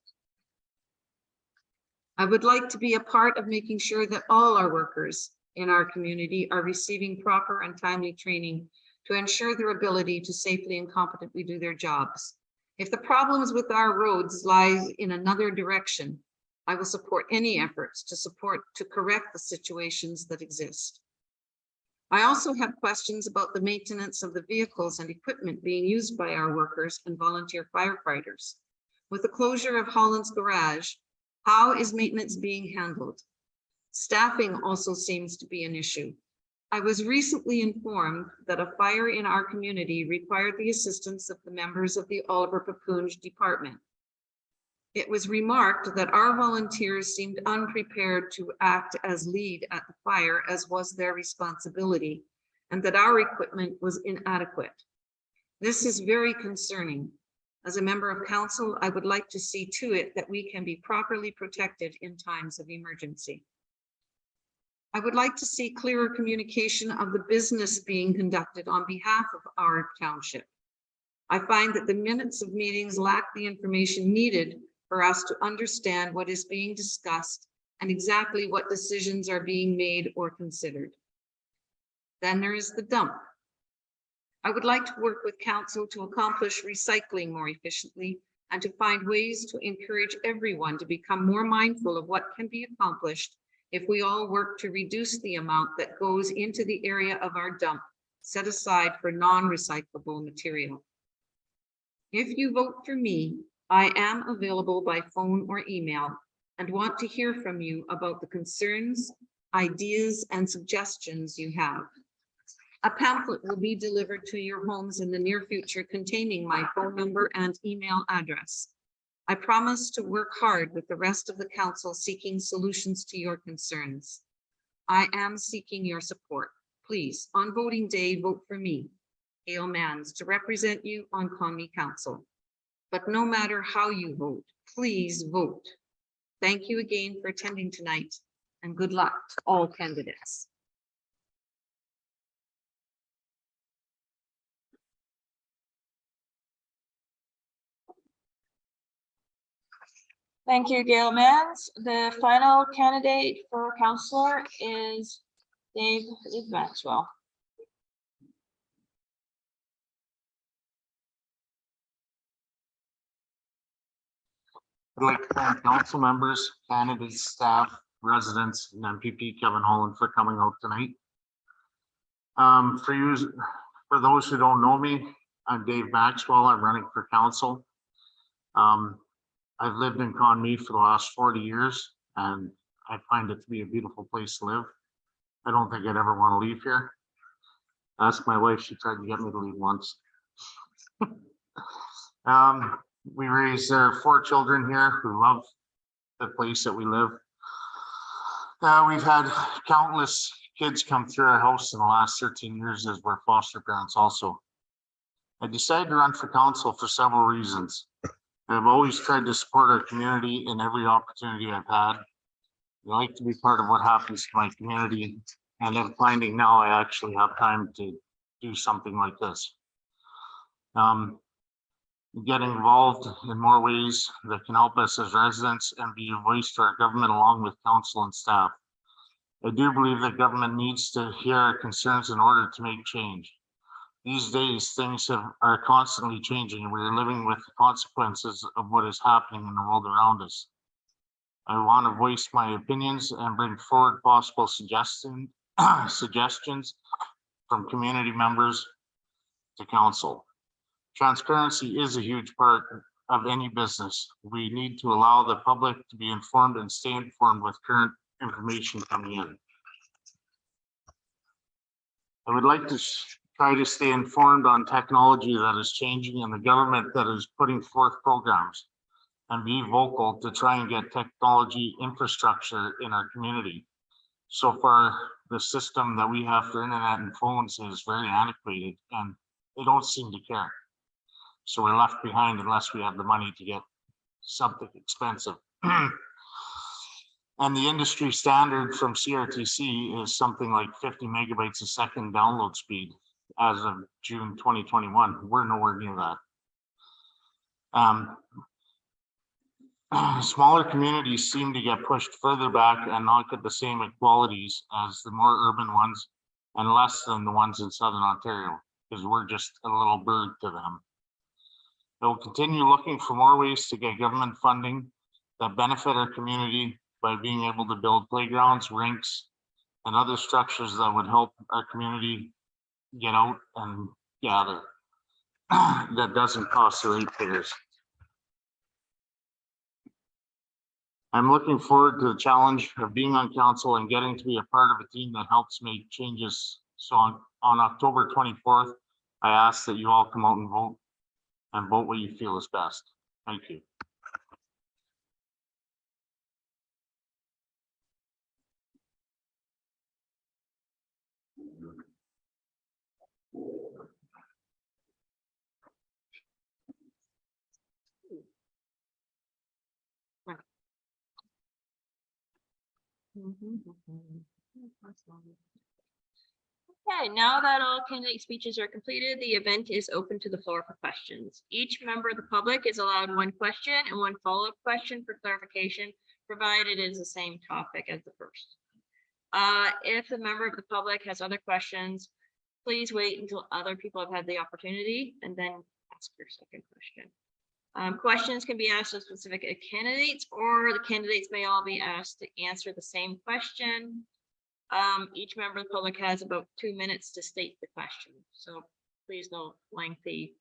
I would like to be a part of making sure that all our workers in our community are receiving proper and timely training to ensure their ability to safely and competently do their jobs. If the problems with our roads lies in another direction, I will support any efforts to correct the situations that exist. I also have questions about the maintenance of the vehicles and equipment being used by our workers and volunteer firefighters. With the closure of Holland's Garage, how is maintenance being handled? Staffing also seems to be an issue. I was recently informed that a fire in our community required the assistance of the members of the Oliver Papoonge department. It was remarked that our volunteers seemed unprepared to act as lead at the fire, as was their responsibility, and that our equipment was inadequate. This is very concerning. As a member of council, I would like to see to it that we can be properly protected in times of emergency. I would like to see clearer communication of the business being conducted on behalf of our township. I find that the minutes of meetings lack the information needed for us to understand what is being discussed and exactly what decisions are being made or considered. Then there is the dump. I would like to work with council to accomplish recycling more efficiently and to find ways to encourage everyone to become more mindful of what can be accomplished if we all work to reduce the amount that goes into the area of our dump set aside for non-recyclable material. If you vote for me, I am available by phone or email and want to hear from you about the concerns, ideas, and suggestions you have. A pamphlet will be delivered to your homes in the near future containing my phone number and email address. I promise to work hard with the rest of the council seeking solutions to your concerns. I am seeking your support. Please, on voting day, vote for me, Gail Mans, to represent you on Conmee Council. But no matter how you vote, please vote. Thank you again for attending tonight, and good luck to all candidates. Thank you, Gail Mans. The final candidate for councillor is Dave Maxwell. I'd like to thank council members, candidates, staff, residents, and MPP Kevin Holland for coming out tonight. For those who don't know me, I'm Dave Maxwell. I'm running for council. I've lived in Conmee for the last 40 years, and I find it to be a beautiful place to live. I don't think I'd ever want to leave here. Ask my wife, she tried to get me to leave once. We raised 4 children here who love the place that we live. We've had countless kids come through our house in the last 13 years as we're foster parents also. I decided to run for council for several reasons. I've always tried to support our community in every opportunity I've had. I like to be part of what happens to my community, and I'm finding now I actually have time to do something like this. get involved in more ways that can help us as residents and be a voice to our government along with council and staff. I do believe that government needs to hear our concerns in order to make change. These days, things are constantly changing, and we are living with the consequences of what is happening in the world around us. I want to voice my opinions and bring forward possible suggestions from community members to council. Transparency is a huge part of any business. We need to allow the public to be informed and stay informed with current information coming in. I would like to try to stay informed on technology that is changing and the government that is putting forth programs, and be vocal to try and get technology infrastructure in our community. So far, the system that we have for internet and phones is very antiquated, and they don't seem to care. So we're left behind unless we have the money to get something expensive. And the industry standard from CRTC is something like 50 megabytes a second download speed as of June 2021. We're nowhere near that. Smaller communities seem to get pushed further back and not get the same equalities as the more urban ones, and less than the ones in Southern Ontario, because we're just a little bird to them. I will continue looking for more ways to get government funding that benefit our community by being able to build playgrounds, rinks, and other structures that would help our community get out and gather. That doesn't cost the ratepayers. I'm looking forward to the challenge of being on council and getting to be a part of a team that helps make changes. So on October 24th, I ask that you all come out and vote what you feel is best. Thank you. Okay, now that all candidate speeches are completed, the event is open to the floor for questions. Each member of the public is allowed one question and one follow-up question for clarification, provided it is the same topic as the first. If the member of the public has other questions, please wait until other people have had the opportunity and then ask your second question. Questions can be asked of specific candidates, or the candidates may all be asked to answer the same question. Each member of the public has about 2 minutes to state the question, so please no lengthy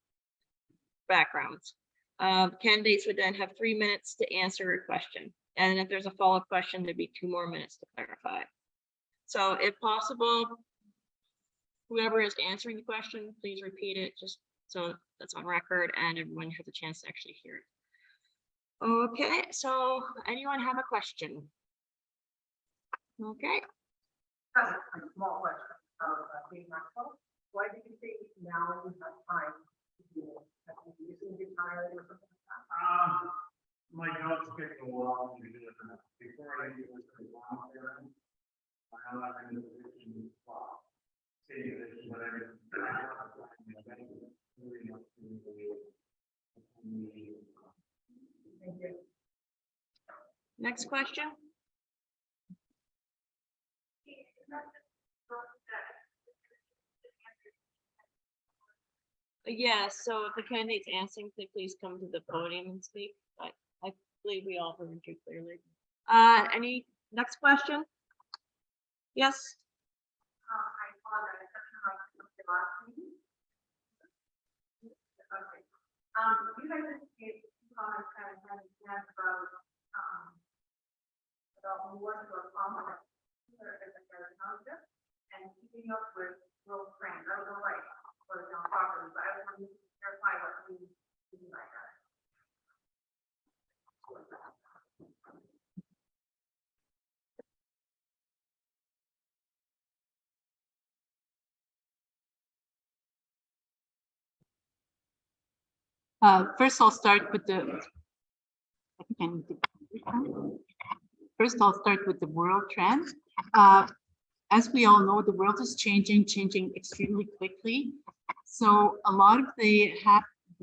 backgrounds. Candidates would then have 3 minutes to answer a question, and if there's a follow-up question, there'd be 2 more minutes to clarify. So if possible, whoever is answering the question, please repeat it just so that's on record and everyone has a chance to actually hear it. Okay, so anyone have a question? Okay. A small question why did you say now is not time to do it? Have you recently retired or something like that? My job's taking a while to do it. Before I do this, I have been in a position to say this, whatever. Thank you. Next question. Yes, so if the candidate's answering, please come to the podium and speak. I believe we all heard you clearly. Any next question? Yes. I apologize. The last meeting. Okay. You guys just gave comments kind of about more to a complex and keeping up with rural trends. I don't know why for down property, but I want to clarify what we mean by that. First, I'll start with the. First, I'll start with the world trend. As we all know, the world is changing extremely quickly. So a lot of the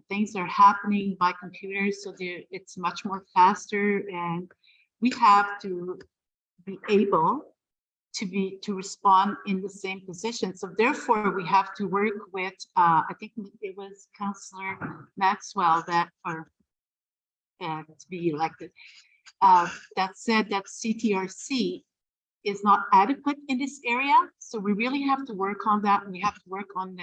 things are happening by computers, so it's much more faster, and we have to be able to respond in the same position. So therefore, we have to work with, I think it was Councillor Maxwell that, or to be elected, that said that CTRC is not adequate in this area. So we really have to work on that. We have to work on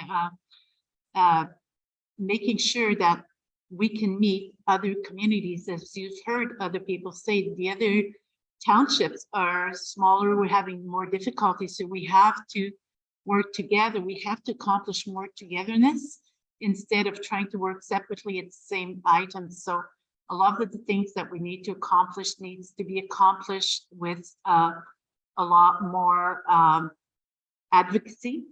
making sure that we can meet other communities. As you've heard other people say, the other townships are smaller, we're having more difficulty. So we have to work together. We have to accomplish more togetherness instead of trying to work separately at the same items. So a lot of the things that we need to accomplish needs to be accomplished with a lot more advocacy.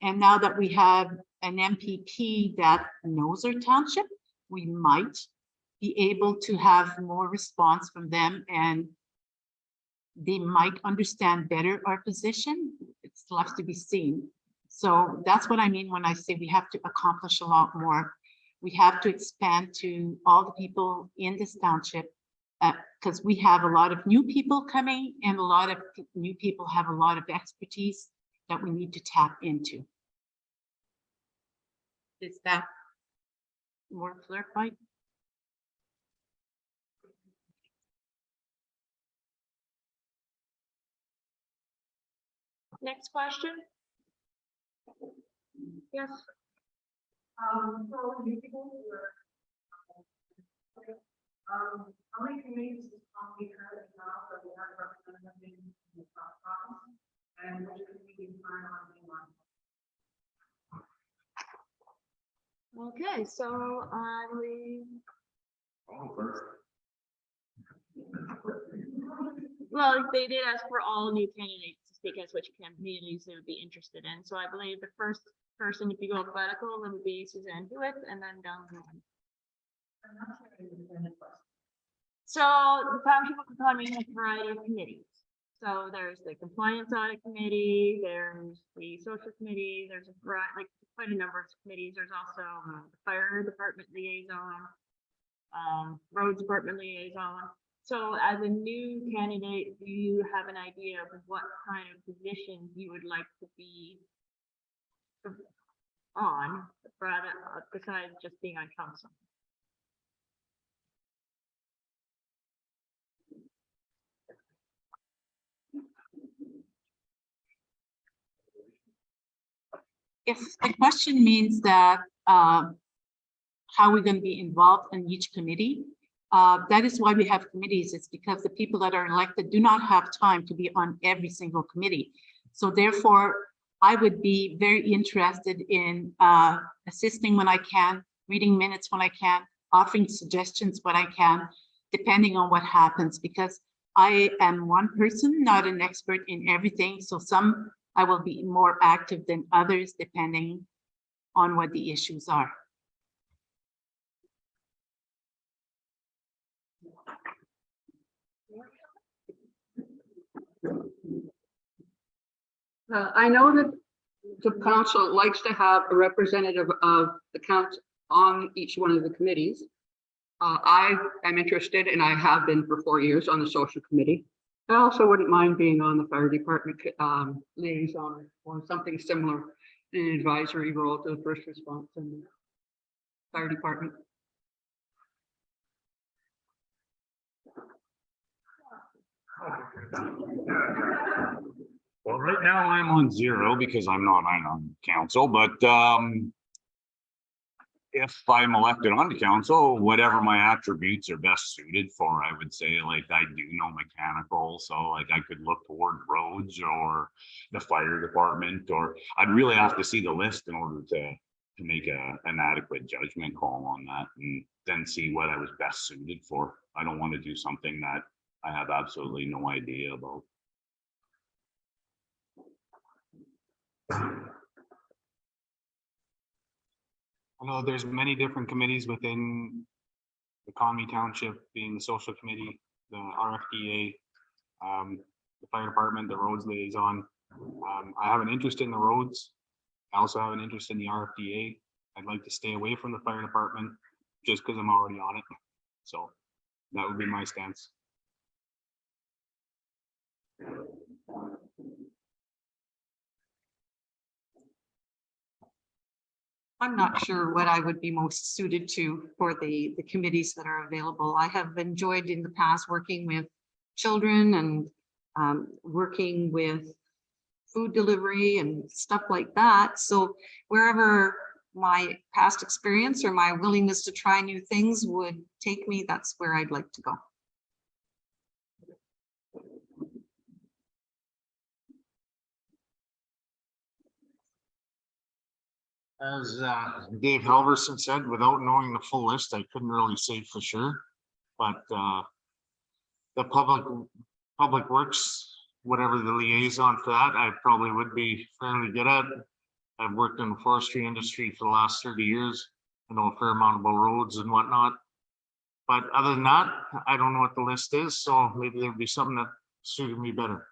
And now that we have an MPP that knows our township, we might be able to have more response from them, and they might understand better our position. It's left to be seen. So that's what I mean when I say we have to accomplish a lot more. We have to expand to all the people in this township, because we have a lot of new people coming, and a lot of new people have a lot of expertise that we need to tap into. Is that more clarified? Next question. Yes. So you people were, how many communities is Conmee currently now that we have representatives in the province? And which community plan on being on? Okay, so I believe. Well, they did ask for all new candidates to speak as which communities they would be interested in. So I believe the first person, if you go alphabetical, would be Suzanne Hewitt, and then down the line. So the township of Conmee has a variety of committees. So there's the compliance audit committee, there's the social committee, there's a variety, like quite a number of committees. There's also the fire department liaison, roads department liaison. So as a new candidate, do you have an idea of what kind of position you would like to be on, rather besides just being on council? If the question means that how we're going to be involved in each committee, that is why we have committees. It's because the people that are elected do not have time to be on every single committee. So therefore, I would be very interested in assisting when I can, reading minutes when I can, offering suggestions when I can, depending on what happens, because I am one person, not an expert in everything. So some I will be more active than others, depending on what the issues are. I know that the council likes to have a representative of the council on each one of the committees. I am interested, and I have been for 4 years, on the social committee. I also wouldn't mind being on the fire department liaison or something similar, in an advisory role to the first response and the fire department. Well, right now I'm on 0 because I'm not on council, but if I'm elected onto council, whatever my attributes are best suited for, I would say, like, I do know mechanical, so like I could look toward roads or the fire department, or I'd really have to see the list in order to make an adequate judgment call on that, and then see what I was best suited for. I don't want to do something that I have absolutely no idea about. I know there's many different committees within the Conmee Township, being the social committee, the RFDA, the fire department, the roads liaison. I have an interest in the roads. I also have an interest in the RFDA. I'd like to stay away from the fire department just because I'm already on it. So that would be my stance. I'm not sure what I would be most suited to for the committees that are available. I have enjoyed in the past working with children and working with food delivery and stuff like that. So wherever my past experience or my willingness to try new things would take me, that's where I'd like to go. As Dave Halverson said, without knowing the full list, I couldn't really say for sure. But the public works, whatever the liaison for that, I probably would be fairly good at. I've worked in the forestry industry for the last 30 years. I know a fair amount about roads and whatnot. But other than that, I don't know what the list is, so maybe there'd be something that suited me better.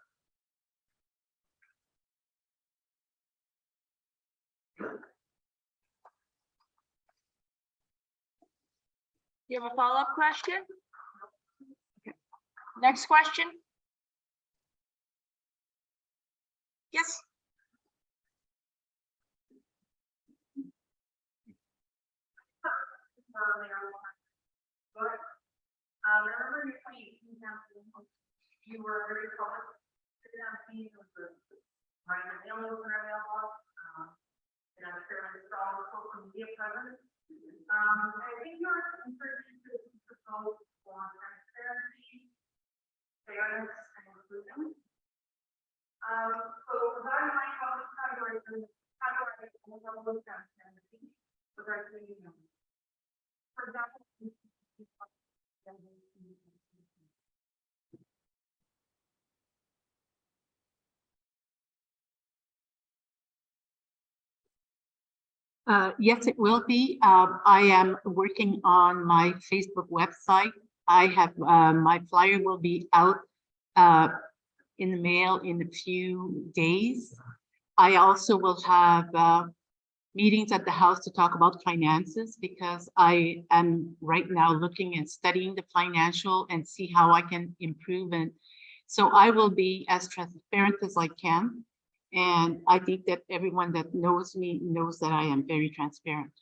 You have a follow-up question? Next question? Yes. Remember your 2018 campaign, you were very public. The campaign was the Ryan Mills in our mailbox, and I'm sure I'm strong social media presence. I think you're encouraging citizens to vote for transparency, fairness, and inclusion. So regarding my public category, how do I get the level of transparency regarding the for example, Yes, it will be. I am working on my Facebook website. I have, my flyer will be out in the mail in a few days. I also will have meetings at the house to talk about finances because I am right now looking and studying the financial and see how I can improve. And so I will be as transparent as I can. And I think that everyone that knows me knows that I am very transparent.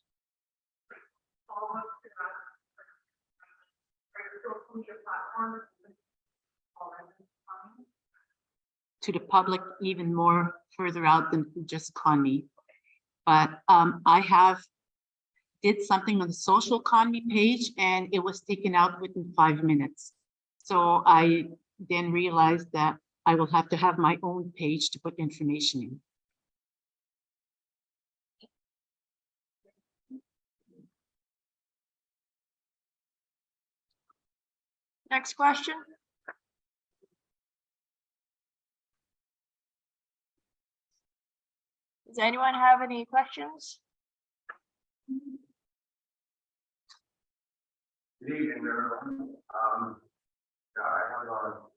To the public, even more further out than just Conmee. But I have did something on the social Conmee page and it was taken out within 5 minutes. So I then realized that I will have to have my own page to put information in. Next question. Does anyone have any questions? Good evening, everyone. I have a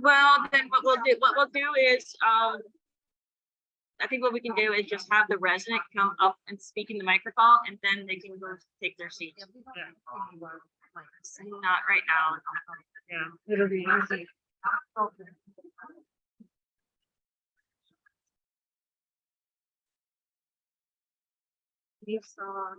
Well, then what we'll do is, I think what we can do is just have the resident come up and speak in the microphone, and then they can go take their seats. Not right now. Yeah, it'll be easy. You saw,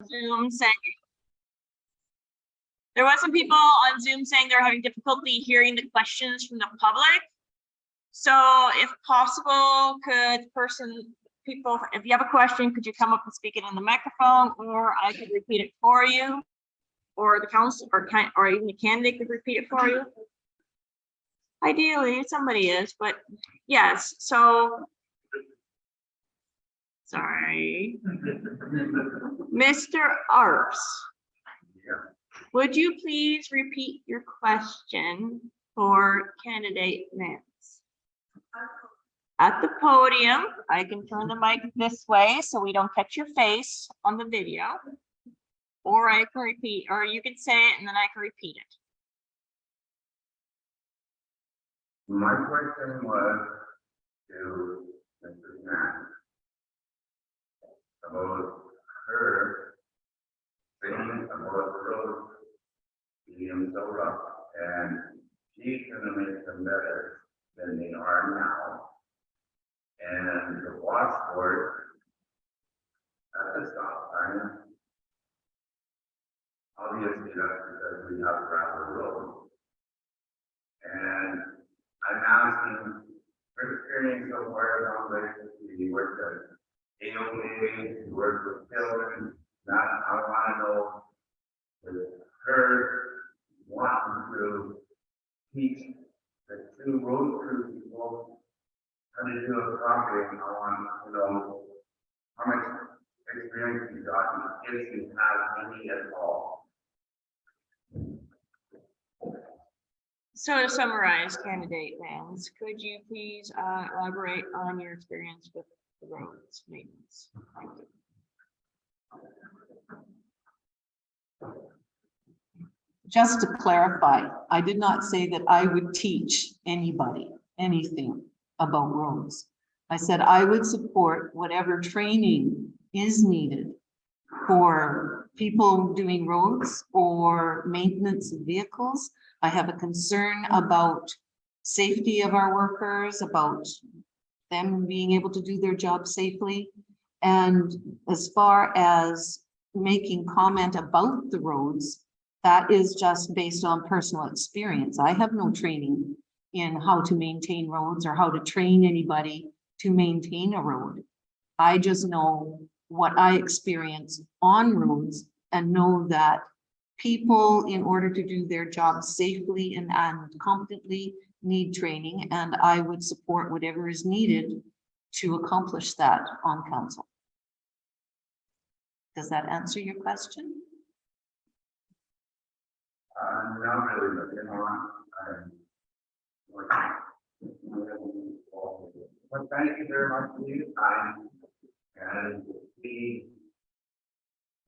Zoom saying. There was some people on Zoom saying they're having difficulty hearing the questions from the public. So if possible, people, if you have a question, could you come up and speak it in the microphone, or I could repeat it for you, or the council, or even the candidate could repeat it for you. Ideally, somebody is, but yes, so. Sorry. Mr. Arps. Would you please repeat your question for candidate Nance? At the podium, I can turn the mic this way so we don't catch your face on the video. Or I can repeat, or you can say it and then I can repeat it. My question was to Mrs. Nance about her saying about the road being so rough, and she's gonna make them better than they are now. And the washboard at the stop sign, obviously that's because we have gravel road. And I'm asking for experience so far on the work at AOA, you work with children, that I want to know with her wanting to teach the two road crew people how to do a crossing. I want to know how much experience you've gotten, if you have any at all. So to summarize, candidate Nance, could you please elaborate on your experience with the roads maintenance? Thank you. Just to clarify, I did not say that I would teach anybody anything about roads. I said I would support whatever training is needed for people doing roads or maintenance of vehicles. I have a concern about safety of our workers, about them being able to do their job safely. And as far as making comment about the roads, that is just based on personal experience. I have no training in how to maintain roads or how to train anybody to maintain a road. I just know what I experience on roads and know that people, in order to do their job safely and competently, need training, and I would support whatever is needed to accomplish that on council. Does that answer your question? Not really, but you know, but thank you very much for your time and see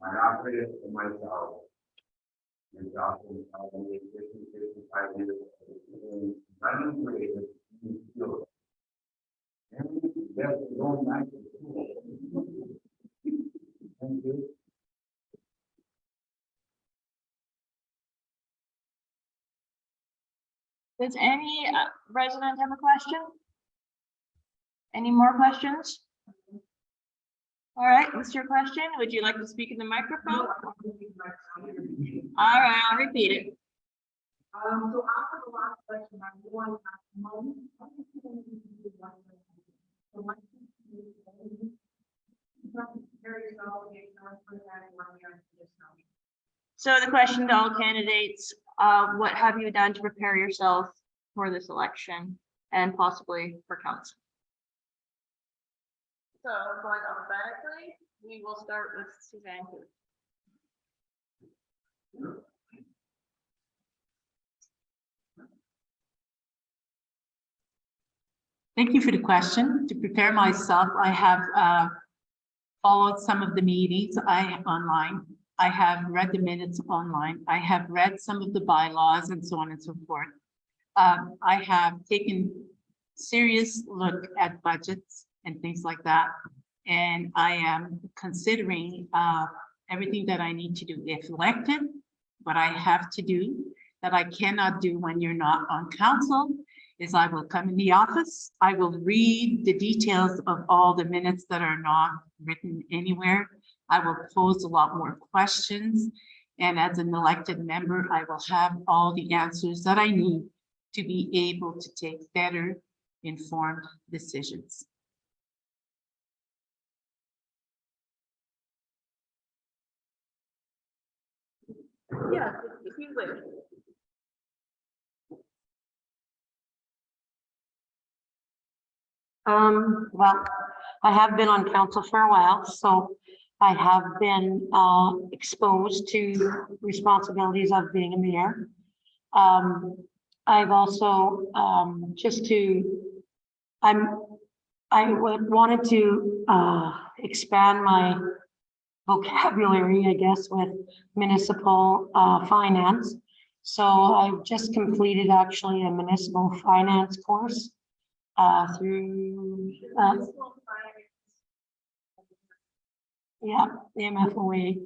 my operator and myself. Your job is probably 55 years running away with you. And that's going back to school. Thank you. Does any resident have a question? Any more questions? All right, what's your question? Would you like to speak in the microphone? All right, I'll repeat it. So after the last question, I'm going to ask money. So the question to all candidates, what have you done to prepare yourself for this election and possibly for council? So going alphabetically, we will start with Suzanne. Thank you for the question. To prepare myself, I have followed some of the meetings online. I have read the minutes online. I have read some of the bylaws and so on and so forth. I have taken serious look at budgets and things like that. And I am considering everything that I need to do. If elected, what I have to do that I cannot do when you're not on council is I will come in the office. I will read the details of all the minutes that are not written anywhere. I will pose a lot more questions. And as an elected member, I will have all the answers that I need to be able to take better informed decisions. Yeah, if you wish. Well, I have been on council for a while, so I have been exposed to responsibilities of being a mayor. I've also wanted to expand my vocabulary, I guess, with municipal finance. So I've just completed actually a municipal finance course through yeah, the MFOA.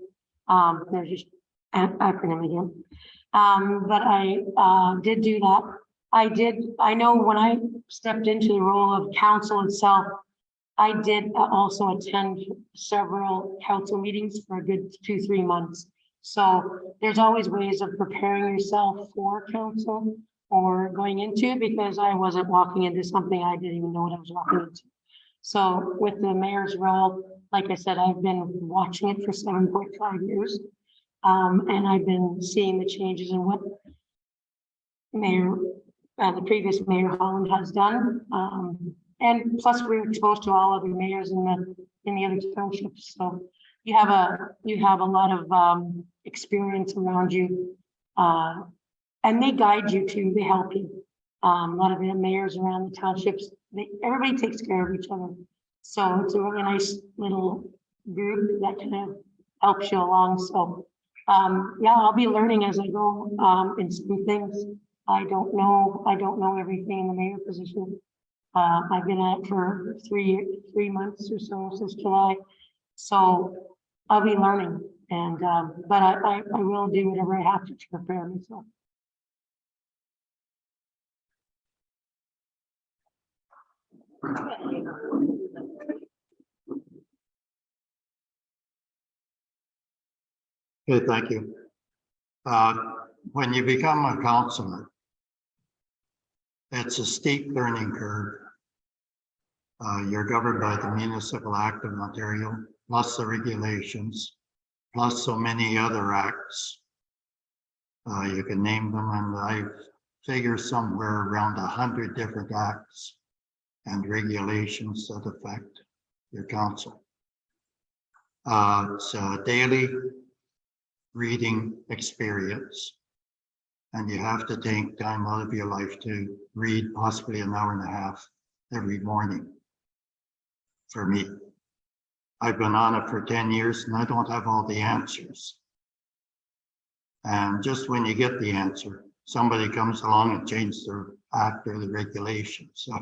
There's just an acronym again. But I did do that. I know when I stepped into the role of council itself, I did also attend several council meetings for a good 2-3 months. So there's always ways of preparing yourself for council or going into, because I wasn't walking into something I didn't even know what I was walking into. So with the mayor's role, like I said, I've been watching it for 7.5 years. And I've been seeing the changes in what the previous Mayor Holland has done. And plus we're exposed to all other mayors in the other townships. So you have a lot of experience around you, and they guide you too. They help you. A lot of the mayors around the townships, everybody takes care of each other. So it's a really nice little group that kind of helps you along. So yeah, I'll be learning as I go in some things. I don't know everything in the mayor position. I've been at it for 3 months or so, since July. So I'll be learning, and but I will do whatever I have to prepare myself. Okay, thank you. When you become a councillor, it's a steep learning curve. You're governed by the Municipal Act of Ontario, plus the regulations, plus so many other acts. You can name them, and I figure somewhere around 100 different acts and regulations that affect your council. It's a daily reading experience, and you have to take time out of your life to read possibly an hour and a half every morning. For me, I've been on it for 10 years and I don't have all the answers. And just when you get the answer, somebody comes along and changes the act or the regulation. So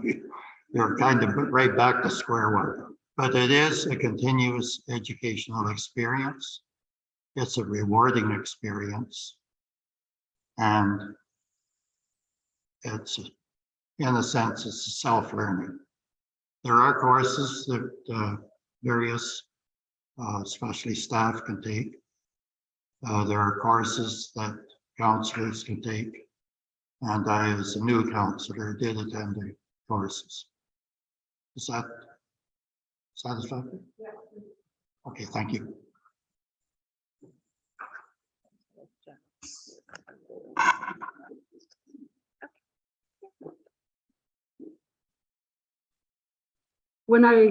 you're kind of right back to square one. But it is a continuous educational experience. It's a rewarding experience. And it's, in a sense, it's self-learning. There are courses that various, especially staff, can take. There are courses that councillors can take. And I, as a new councillor, did attend the courses. Is that satisfactory? Yeah. Okay, thank you. When I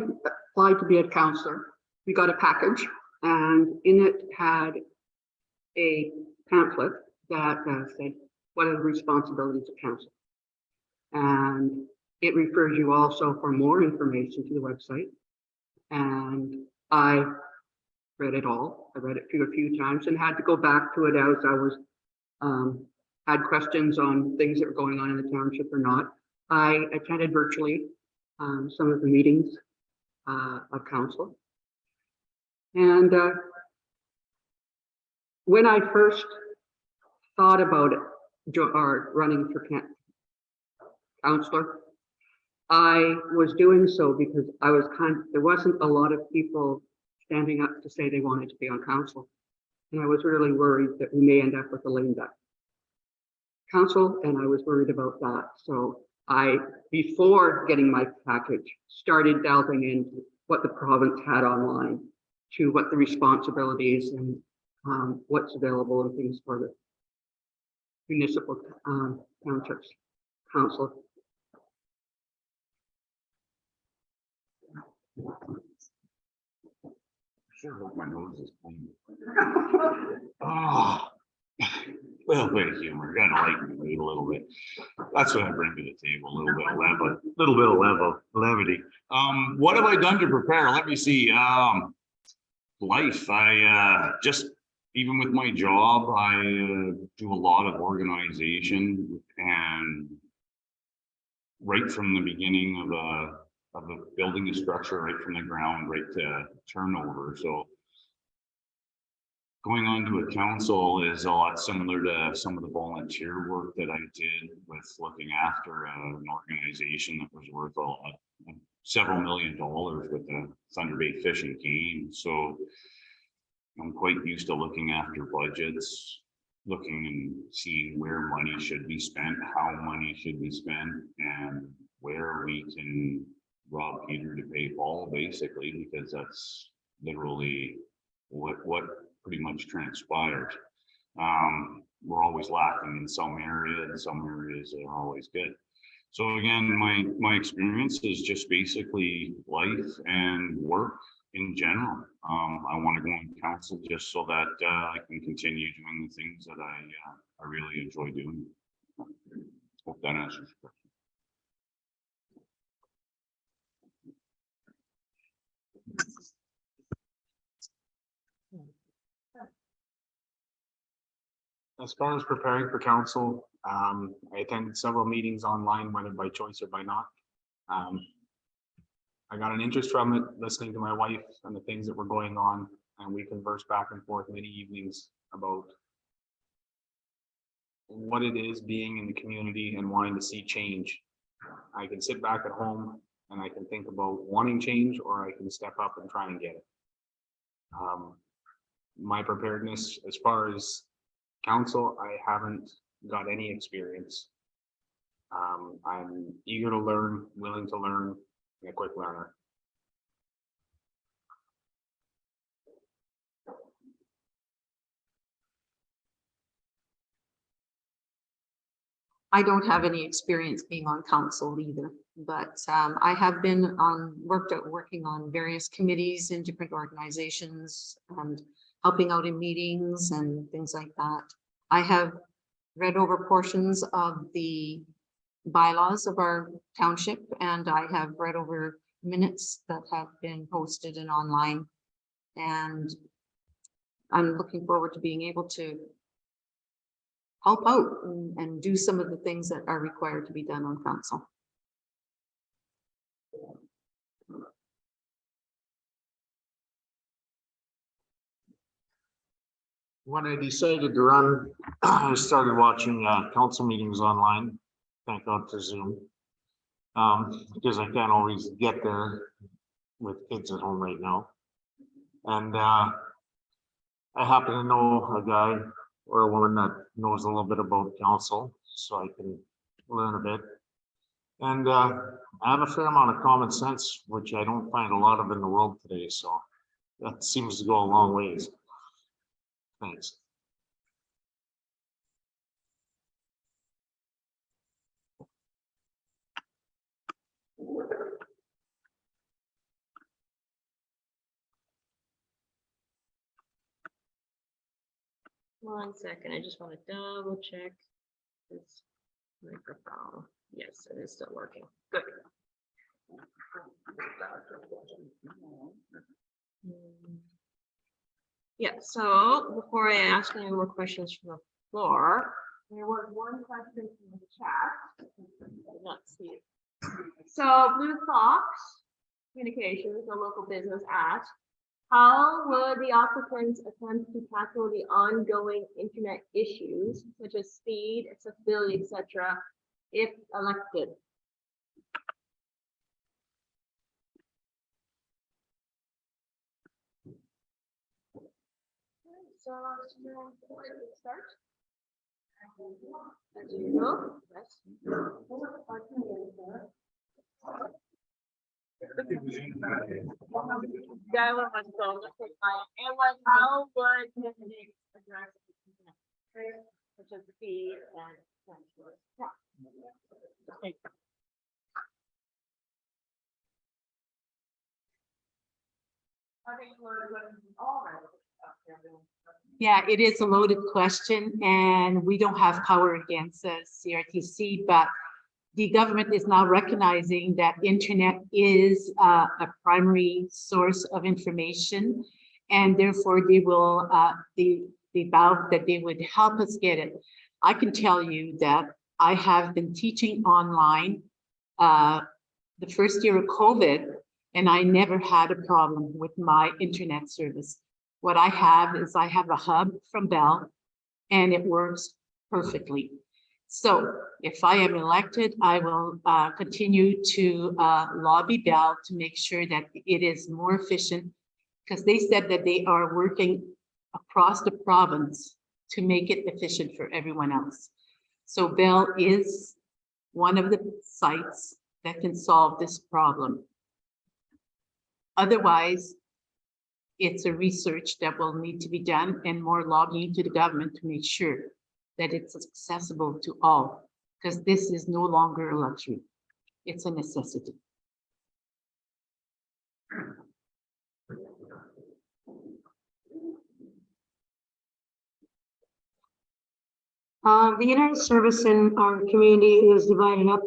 applied to be a councillor, we got a package, and in it had a pamphlet that said, what are the responsibilities of council? And it refers you also for more information to the website. And I read it all. I read it through a few times and had to go back to it as I was, had questions on things that were going on in the township or not. I attended virtually some of the meetings of council. And when I first thought about it, running for councillor, I was doing so because I was there wasn't a lot of people standing up to say they wanted to be on council. And I was really worried that we may end up with a lame duck council, and I was worried about that. So I, before getting my package, started delving into what the province had online, to what the responsibilities and what's available and things for the municipal townships council. Sure hope my nose is clean. Oh, little bit of humor, gotta lighten the mood a little bit. That's what I bring to the table, a little bit of levity. What have I done to prepare? Let me see. Life, I just, even with my job, I do a lot of organization, and right from the beginning of building a structure, right from the ground, right to turnover. So going on to a council is a lot similar to some of the volunteer work that I did with looking after an organization that was worth several $1 million with the Thunder Bay Fish and Game. So I'm quite used to looking after budgets, looking and seeing where money should be spent, how money should be spent, and where we can rob Peter to pay Paul, basically, because that's literally what pretty much transpired. We're always lacking in some area, and some areas are always good. So again, my experience is just basically life and work in general. I want to go on council just so that I can continue doing the things that I really enjoy doing. Hope that answers your question. As far as preparing for council, I attended several meetings online, whether by choice or by not. I got an interest from it, listening to my wife and the things that were going on, and we conversed back and forth many evenings about what it is being in the community and wanting to see change. I can sit back at home and I can think about wanting change, or I can step up and try and get it. My preparedness as far as council, I haven't got any experience. I'm eager to learn, willing to learn, and a quick learner. I don't have any experience being on council either, but I have been working on various committees in different organizations and helping out in meetings and things like that. I have read over portions of the bylaws of our township, and I have read over minutes that have been posted and online. And I'm looking forward to being able to help out and do some of the things that are required to be done on council. When I decided to run, I started watching council meetings online, thank God for Zoom. Because I can't always get there with kids at home right now. And I happen to know a guy or a woman that knows a little bit about council, so I can learn a bit. And I have a fair amount of common sense, which I don't find a lot of in the world today, so that seems to go a long ways. Thanks. One second, I just want to double check this microphone. Yes, it is still working. Good. Yeah, so before I ask any more questions from the floor, there was one question from the chat. I did not see it. So Blue Fox Communications, a local business, asked, how would the applicants attempt to tackle the ongoing internet issues such as speed, accessibility, etc., if elected? So, start. As usual, yes. Dialogue was so, and like how would candidates address such as the fee and. Yeah, it is a loaded question and we don't have power against the CRTC, but the government is now recognizing that internet is a primary source of information, and therefore they will, they vowed that they would help us get it. I can tell you that I have been teaching online the first year of COVID, and I never had a problem with my internet service. What I have is I have a hub from Bell, and it works perfectly. So if I am elected, I will continue to lobby Bell to make sure that it is more efficient, because they said that they are working across the province to make it efficient for everyone else. So Bell is one of the sites that can solve this problem. Otherwise, it's a research that will need to be done and more lobbying to the government to make sure that it's accessible to all, because this is no longer a luxury. It's a necessity. The internet service in our community is divided up.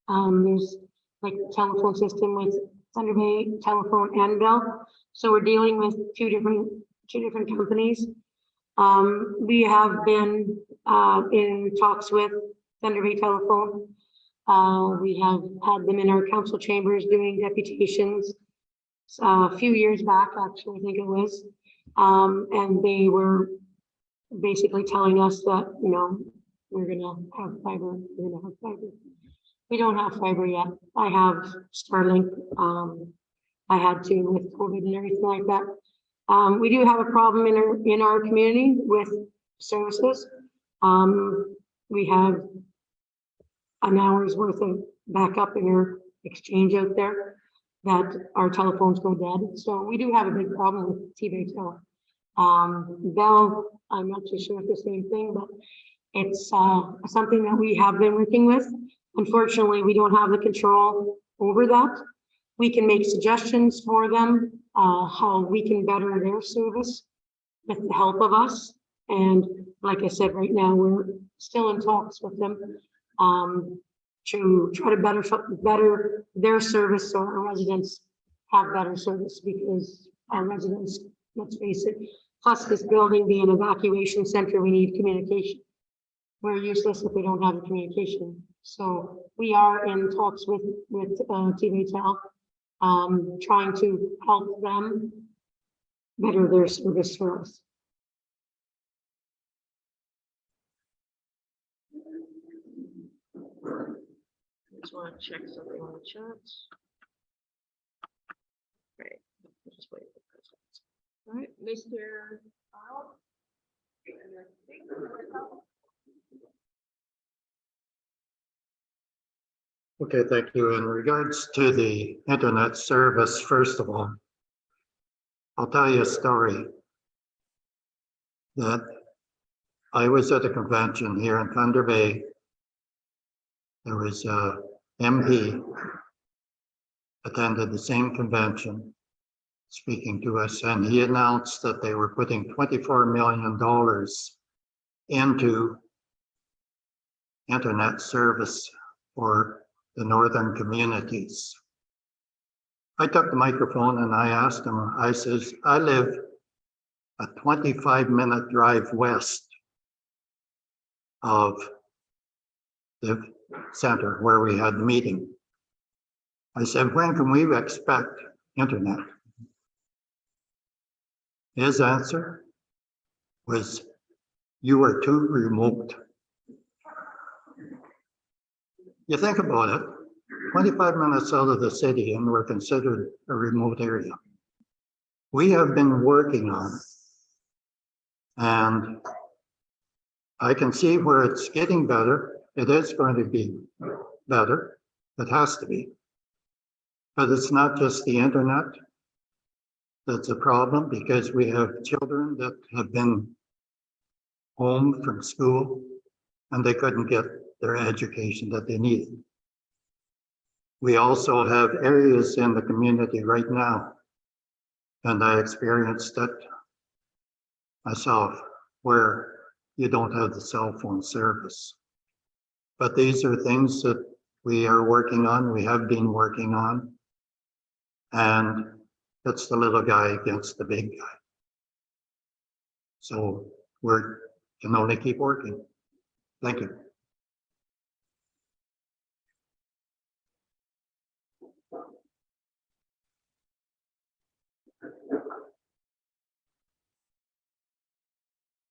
There's like a telephone system with Thunder Bay Telephone and Bell. So we're dealing with two different companies. We have been in talks with Thunder Bay Telephone. We have had them in our council chambers doing deputations a few years back, actually, I think it was. And they were basically telling us that, you know, we're gonna have fiber, we're gonna have fiber. We don't have fiber yet. I have Starlink. I had to with COVID and everything like that. We do have a problem in our community with services. We have an hour's worth of backup in our exchange out there that our telephones go dead. So we do have a big problem with TV tel. Bell, I'm not too sure if the same thing, but it's something that we have been working with. Unfortunately, we don't have the control over that. We can make suggestions for them, how we can better their service with the help of us. And like I said, right now, we're still in talks with them to try to better their service, so our residents have better service, because our residents, let's face it, plus this building being an evacuation center, we need communication. We're useless if we don't have the communication. So we are in talks with TV Tel, trying to help them better their service for us. Just want to check something on the chats. Right, just wait for this. All right, Mr. Al. Okay, thank you. In regards to the internet service, first of all, I'll tell you a story that I was at a convention here in Thunder Bay. There was a MP attended the same convention speaking to us, and he announced that they were putting $24 million into internet service for the northern communities. I took the microphone and I asked him, I says, I live a 25-minute drive west of the center where we had the meeting. I said, when can we expect internet? His answer was, you are too remote. You think about it, 25 minutes out of the city and we're considered a remote area. We have been working on it. And I can see where it's getting better. It is going to be better. It has to be. But it's not just the internet that's a problem, because we have children that have been home from school and they couldn't get their education that they needed. We also have areas in the community right now, and I experienced it myself, where you don't have the cell phone service. But these are things that we are working on, we have been working on. And it's the little guy against the big guy. So we can only keep working. Thank you.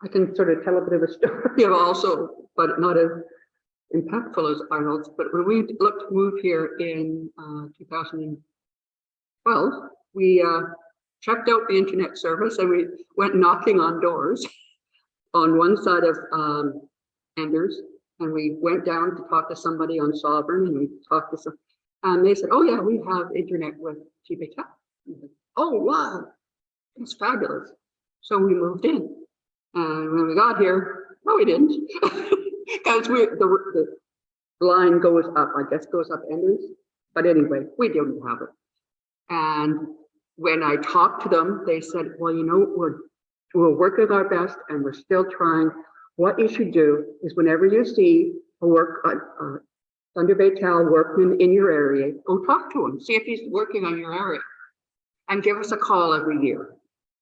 I can sort of tell a bit of a story of also, but not as impactful as Arnold's. But when we looked to move here in 2012, we checked out the internet service and we went knocking on doors on one side of Enders, and we went down to talk to somebody on Sovereign, and we talked to some, and they said, "Oh yeah, we have internet with TBTech." Oh wow, it's fabulous. So we moved in. And when we got here, no, we didn't, because the line goes up, I guess, goes up Enders. But anyway, we didn't have it. And when I talked to them, they said, "Well, you know, we're working our best, and we're still trying. What you should do is, whenever you see a Thunder Bay Cal working in your area, go talk to him, see if he's working on your area, and give us a call every year."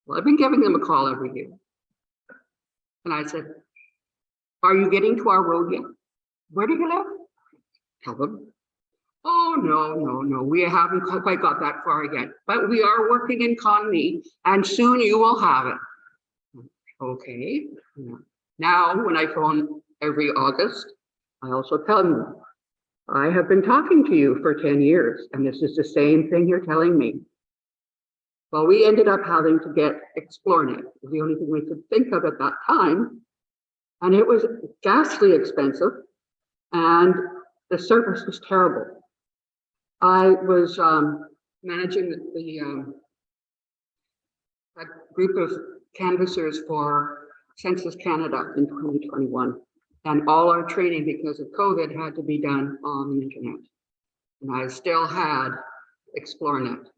Well, I've been giving them a call every year. And I said, "Are you getting to our road yet? Where do you live?" Tell them. "Oh, no, we haven't quite got that far yet, but we are working in Conmee, and soon you will have it." Okay. Now, when I phone every August, I also tell them, "I have been talking to you for 10 years, and this is the same thing you're telling me." Well, we ended up having to get ExploreNet. It was the only thing we could think of at that time. And it was ghastly expensive, and the service was terrible. I was managing a group of canvassers for Census Canada in 2021. And all our training, because of COVID, had to be done on the internet. And I still had ExploreNet.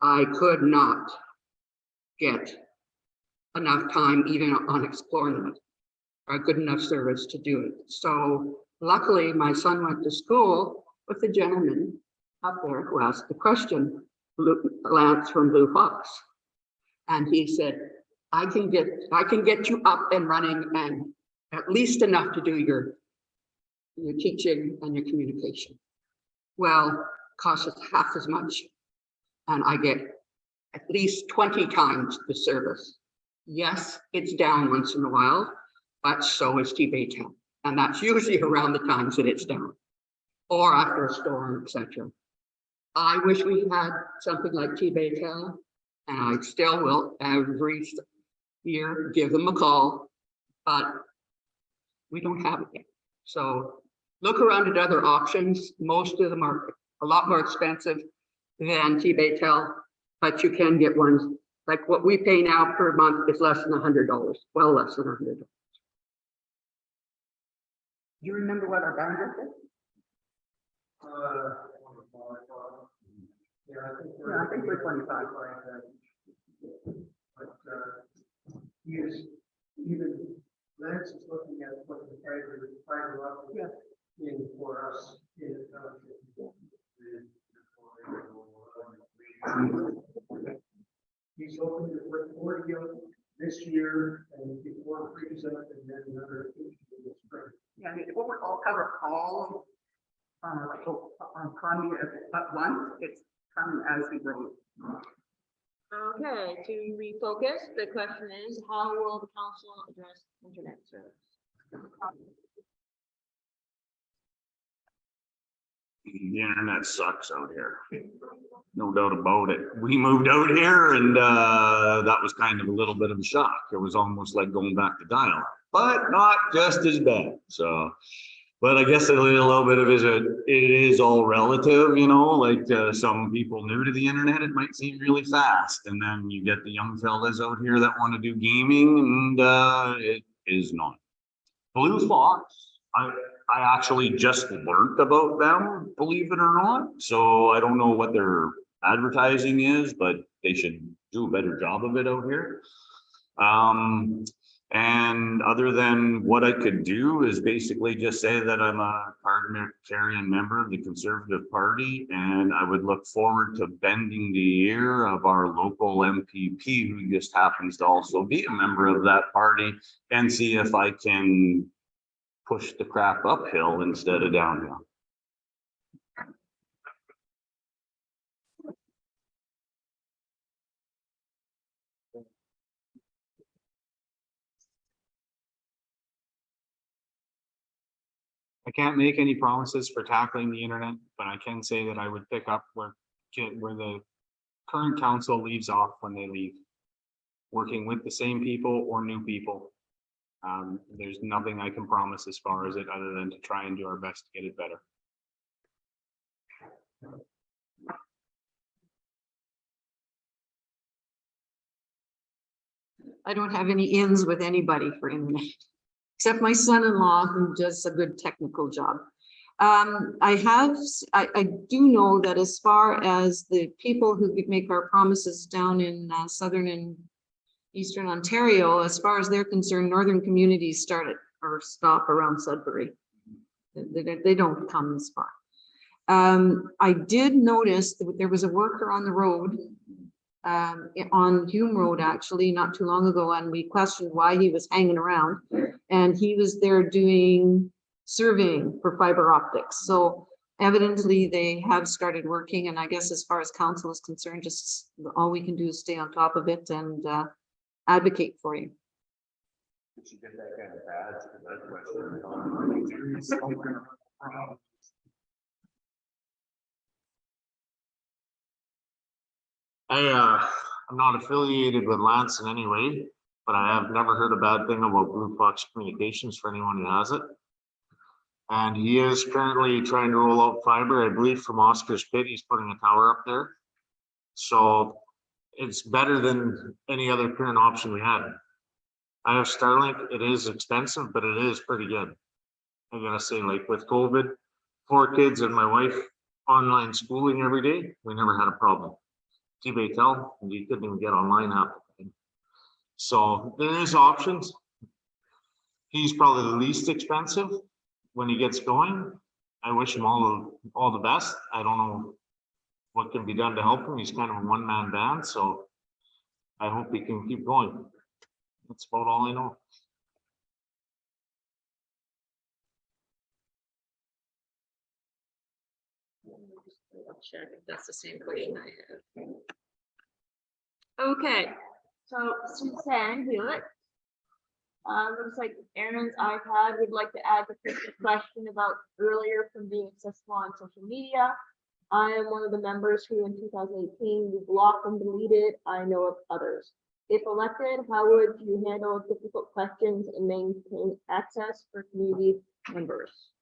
I could not get enough time even on ExploreNet, or a good enough service to do it. So luckily, my son went to school with a gentleman up there who asked the question, Lance from Blue Fox. And he said, I can get you up and running and at least enough to do your teaching and your communication. Well, costs us half as much. And I get at least 20 times the service. Yes, it's down once in a while, but so is T-Baytown. And that's usually around the times that it's down, or after a storm, etc. I wish we had something like T-Baytown, and I still will every year give them a call, but we don't have it yet. So look around at other options. Most of them are a lot more expensive than T-Baytel, but you can get ones like what we pay now per month is less than $100, well less than $100. Do you remember what our bandwidth is? Yeah, I think we're 25. But yes, even Lance is looking at what the fiber optic in for us in the township. He's hoping to put 40 up this year and before it frees up, and then another 50 in the spring. Yeah, it won't all cover all on Conmee at once. It's coming as we go. Okay, to refocus, the question is, how will the council address internet service? the internet sucks out here. No doubt about it. We moved out here and that was kind of a little bit of a shock. It was almost like going back to dial-up, but not just as bad. So, but I guess a little bit of it is all relative, you know, like some people new to the internet, it might seem really fast. And then you get the young fellas out here that want to do gaming and it is not. Blue Fox, I actually just learned about them, believe it or not. So I don't know what their advertising is, but they should do a better job of it out here. And other than what I could do is basically just say that I'm a card-carrying member of the Conservative Party, and I would look forward to bending the ear of our local MPP, who just happens to also be a member of that party, and see if I can push the crap uphill instead of downhill. I can't make any promises for tackling the internet, but I can say that I would pick up where the current council leaves off when they leave. Working with the same people or new people. There's nothing I can promise as far as it, other than to try and do our best to get it better. I don't have any ins with anybody for internet, except my son-in-law who does a good technical job. I do know that as far as the people who make our promises down in southern and eastern Ontario, as far as they're concerned, northern communities started or stop around Sudbury. They don't come as far. I did notice that there was a worker on the road, on Hume Road, actually, not too long ago, and we questioned why he was hanging around. And he was there doing surveying for fiber optics. So evidently they have started working, and I guess as far as council is concerned, just all we can do is stay on top of it and advocate for you. Did you get that kind of badge? Because that question. I'm not affiliated with Lance in any way, but I have never heard a bad thing about Blue Fox Communications for anyone who has it. And he is currently trying to roll out fiber, I believe, from Oscar's Pit. He's putting a tower up there. So it's better than any other current option we had. I have Starlink. It is expensive, but it is pretty good. I gotta say, like with COVID, 4 kids and my wife online schooling every day, we never had a problem. T-Baytel, you couldn't even get online half the time. So there is options. He's probably the least expensive when he gets going. I wish him all the best. I don't know what can be done to help him. He's kind of a one-man band, so I hope he can keep going. That's about all I know. I'll check if that's the same question I have. Okay, so Suzanne Hewlett. Looks like Aaron's iPad would like to add the question about earlier from being accessible on social media. I am one of the members who in 2018 we blocked and deleted. I know of others. If elected, how would you handle difficult questions and maintain access for community members?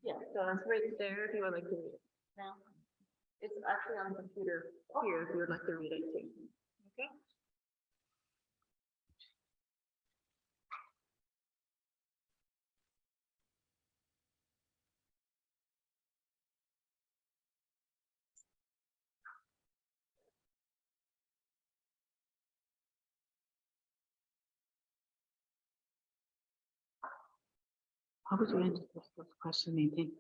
Yeah, so it's right there if you would like to read it. Now, it's actually on the computer here if you would like to read it too. Okay. How would you answer this question, Nathan?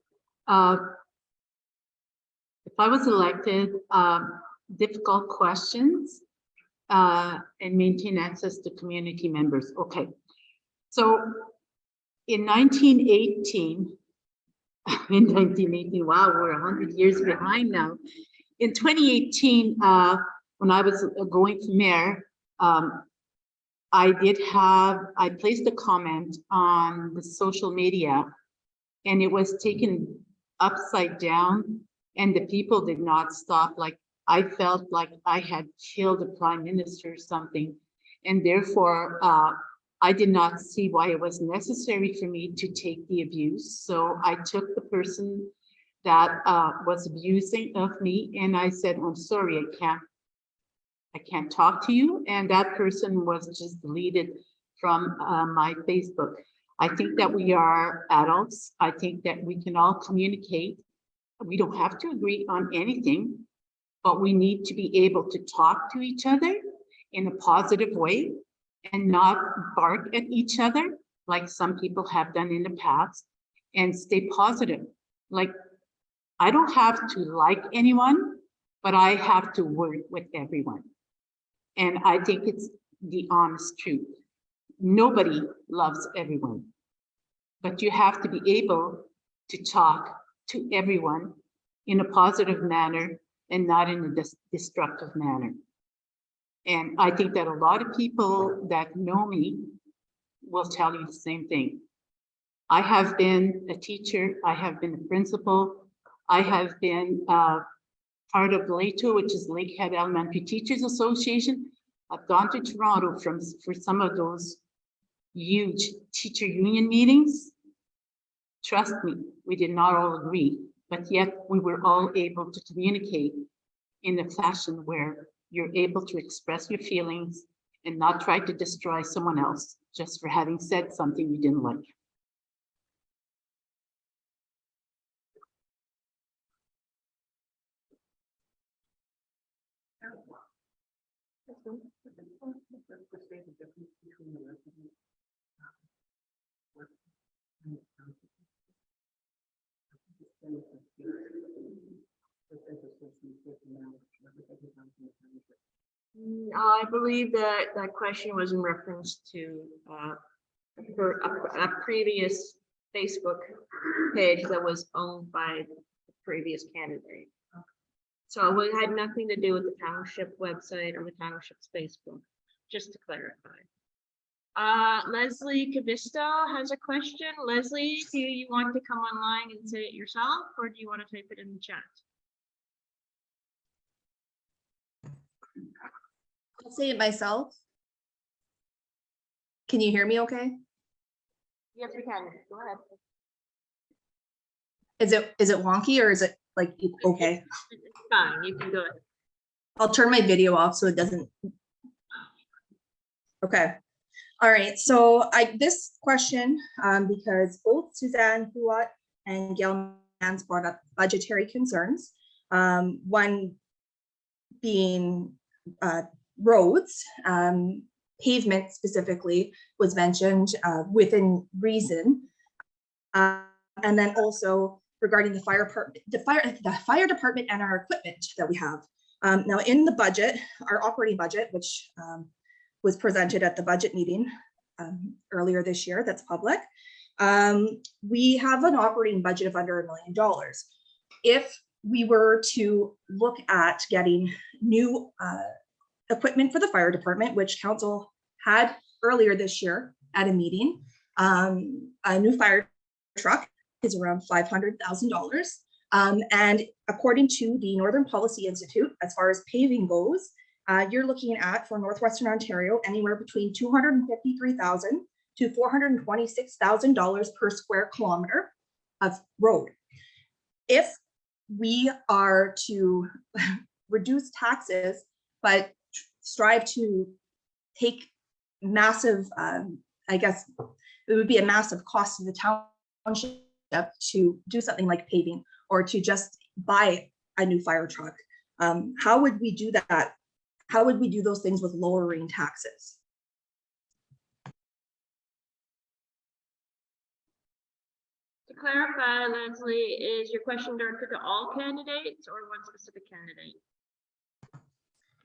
If I was elected, difficult questions and maintain access to community members. Okay. So in 1918, wow, we're 100 years behind now. In 2018, when I was going for mayor, I placed a comment on the social media and it was taken upside down and the people did not stop. Like, I felt like I had killed the prime minister or something. And therefore, I did not see why it was necessary for me to take the abuse. So I took the person that was abusing of me and I said, I'm sorry, I can't talk to you. And that person was just deleted from my Facebook. I think that we are adults. I think that we can all communicate. We don't have to agree on anything, but we need to be able to talk to each other in a positive way and not bark at each other like some people have done in the past, and stay positive. Like, I don't have to like anyone, but I have to work with everyone. And I think it's the honest truth. Nobody loves everyone, but you have to be able to talk to everyone in a positive manner and not in a destructive manner. And I think that a lot of people that know me will tell you the same thing. I have been a teacher, I have been a principal, I have been part of LATO, which is Lakehead Elementary Teachers Association. I've gone to Toronto for some of those huge teacher union meetings. Trust me, we did not all agree, but yet we were all able to communicate in a fashion where you're able to express your feelings and not try to destroy someone else just for having said something you didn't like. I believe that that question was in reference to for a previous Facebook page that was owned by the previous candidate. So it had nothing to do with the township website or the township's Facebook, just to clarify. Leslie Cavisto has a question. Leslie, do you want to come online and say it yourself, or do you want to type it in the chat? I'll say it myself. Can you hear me okay? Yes, we can. Go ahead. Is it wonky or is it like okay? It's fine. You can go ahead. I'll turn my video off so it doesn't. Okay. All right. So this question, because both Suzanne Huot and Gail Mans brought up budgetary concerns. One being roads, pavement specifically was mentioned within reason. And then also regarding the fire department and our equipment that we have. Now in the budget, our operating budget, which was presented at the budget meeting earlier this year, that's public. We have an operating budget of under $1 million. If we were to look at getting new equipment for the fire department, which council had earlier this year at a meeting, a new fire truck is around $500,000. And according to the Northern Policy Institute, as far as paving goes, you're looking at, for Northwestern Ontario, anywhere between $253,000 to $426,000 per square kilometer of road. If we are to reduce taxes, but strive to take massive, I guess it would be a massive cost to the township to do something like paving or to just buy a new fire truck. How would we do that? How would we do those things with lowering taxes? To clarify, Leslie, is your question directed to all candidates or one specific candidate?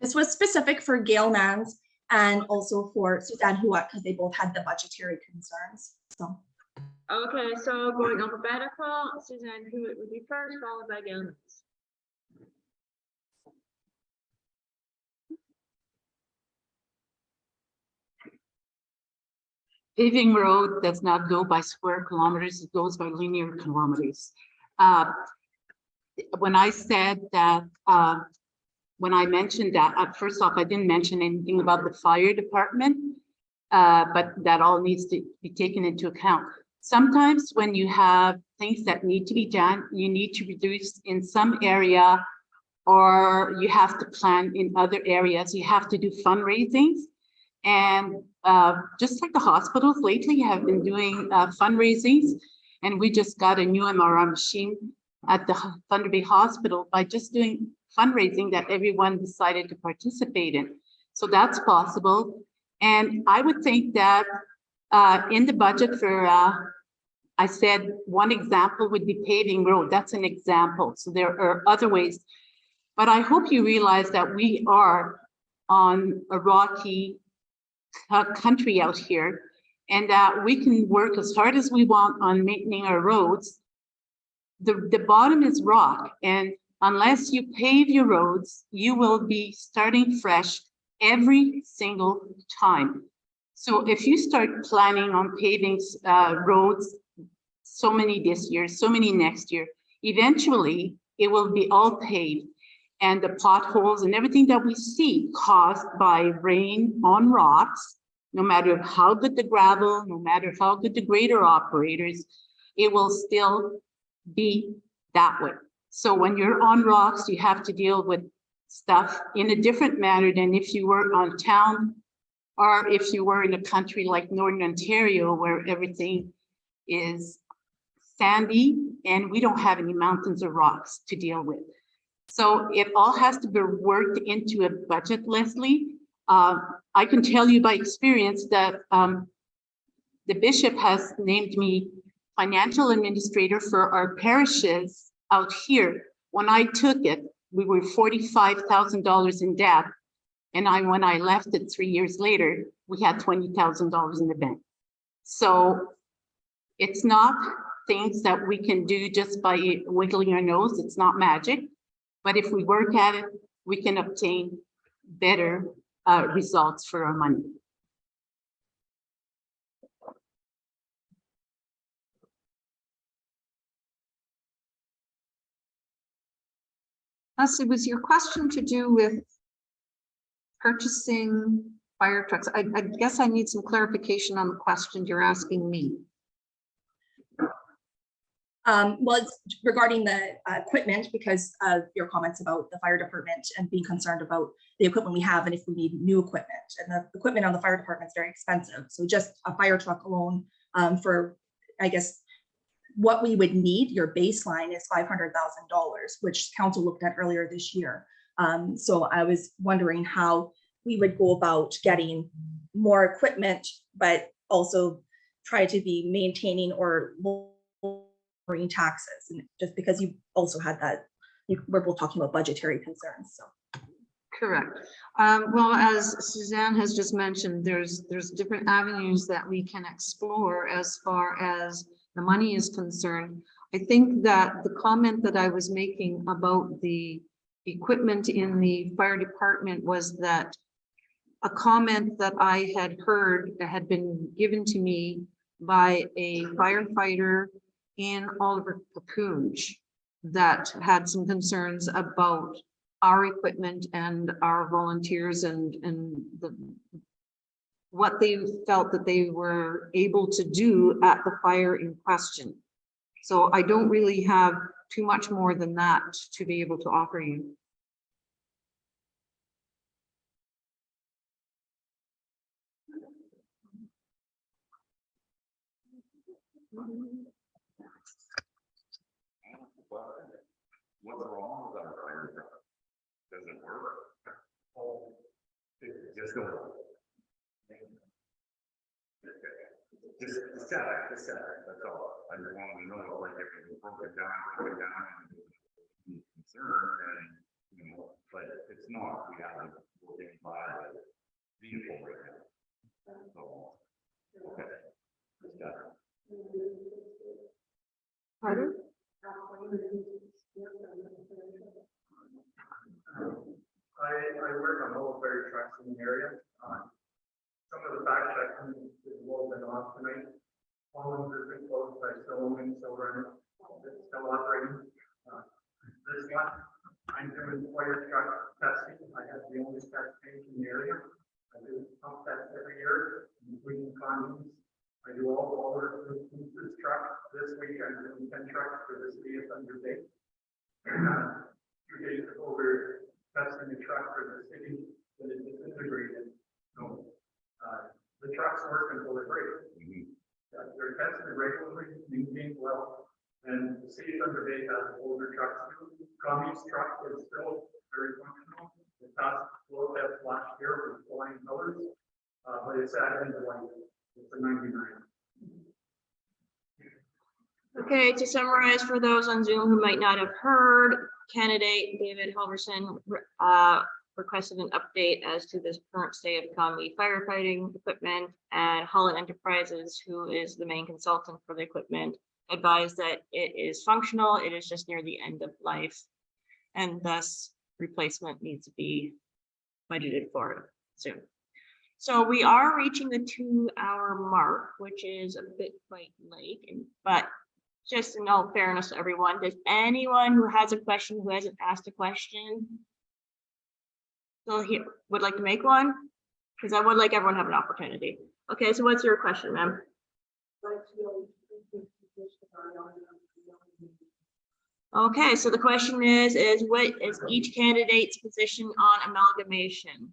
This was specific for Gail Mans and also for Suzanne Huot because they both had the budgetary concerns. So. Okay, so going alphabetical, Suzanne Hewitt would be first, followed by Gail Mans. Paving road does not go by square kilometers, it goes by linear kilometers. When I said that, when I mentioned that, first off, I didn't mention anything about the fire department, but that all needs to be taken into account. Sometimes when you have things that need to be done, you need to reduce in some area, or you have to plan in other areas. You have to do fundraisings. And just like the hospitals lately have been doing fundraisings, and we just got a new MRI machine at the Thunder Bay Hospital by just doing fundraising that everyone decided to participate in. So that's possible. And I would think that in the budget for, I said one example would be paving road. That's an example. So there are other ways. But I hope you realize that we are on a rocky country out here, and that we can work as hard as we want on maintaining our roads. The bottom is rock, and unless you pave your roads, you will be starting fresh every single time. So if you start planning on paving roads, so many this year, so many next year, eventually it will be all paved. And the potholes and everything that we see caused by rain on rocks, no matter how good the gravel, no matter how good the grader operators, it will still be that way. So when you're on rocks, you have to deal with stuff in a different manner than if you were on town, or if you were in a country like Northern Ontario, where everything is sandy and we don't have any mountains or rocks to deal with. So it all has to be worked into a budget, Leslie. I can tell you by experience that the bishop has named me financial administrator for our parishes out here. When I took it, we were $45,000 in debt. And when I left it 3 years later, we had $20,000 in the bank. So it's not things that we can do just by wiggling our nose. It's not magic. But if we work at it, we can obtain better results for our money. Leslie, was your question to do with purchasing fire trucks? I guess I need some clarification on the question you're asking me. Well, it's regarding the equipment, because of your comments about the fire department and being concerned about the equipment we have and if we need new equipment. And the equipment on the fire department is very expensive. So just a fire truck alone for, I guess, what we would need, your baseline is $500,000, which council looked at earlier this year. So I was wondering how we would go about getting more equipment, but also try to be maintaining or lowering taxes. And just because you also had that, we're both talking about budgetary concerns. So. Correct. Well, as Suzanne has just mentioned, there's different avenues that we can explore as far as the money is concerned. I think that the comment that I was making about the equipment in the fire department was that a comment that I had heard that had been given to me by a firefighter in Oliver Papoonge that had some concerns about our equipment and our volunteers and what they felt that they were able to do at the fire in question. So I don't really have too much more than that to be able to offer you. What's wrong with our fire truck? Does it work? It just goes. Just set it, that's all. I just wanted to know, like, if it broke it down, and concern, and, you know, but it's not, we have to go in by the vehicle right now. So, okay. Just got it. Pardon? I work on military trucks in the area. Some of the facts that come is a little bit on tonight. All of them have been closed, but still open, still running, it's still operating. This one, I'm doing fire truck testing. I have the only test page in the area. I do pump tests every year, including condoms. I do all orders with this truck. This week I'm doing 10 trucks for the city of Thunder Bay. 2 days ago, we're testing the truck for the city that is disintegrated. So the trucks work until they're break. They're tested regularly, maintained well, and the city of Thunder Bay has older trucks too. Conmee's truck is still very functional. It passed flow test last year with flying colors, but it's at end of life. It's a 99. Okay, to summarize for those on Zoom who might not have heard, candidate David Halverson requested an update as to this current state of Conmee firefighting equipment, and Holland Enterprises, who is the main consultant for the equipment, advised that it is functional, it is just near the end of life, and thus replacement needs to be budgeted for soon. So we are reaching the 2-hour mark, which is a bit quite late, but just in all fairness to everyone, does anyone who has a question, who hasn't asked a question, still here, would like to make one? Because I would like everyone to have an opportunity. Okay, so what's your question, ma'am? Okay, so the question is what is each candidate's position on amalgamation?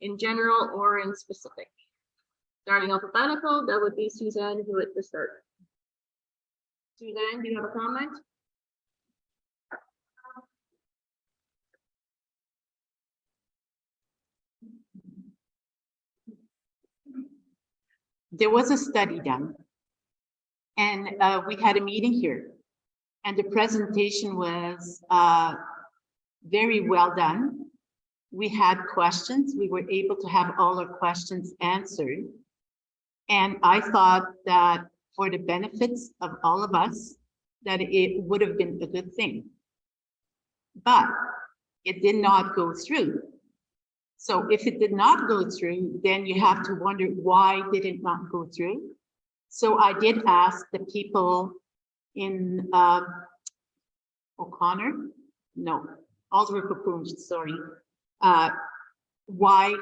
In general or in specific? Starting alphabetical, that would be Suzanne Hewitt to start. Suzanne, do you have a comment? There was a study done, and we had a meeting here, and the presentation was very well done. We had questions. We were able to have all our questions answered. And I thought that for the benefits of all of us, that it would have been a good thing. But it did not go through. So if it did not go through, then you have to wonder why did it not go through? So I did ask the people in O'Connor, no, Alderman, sorry. Why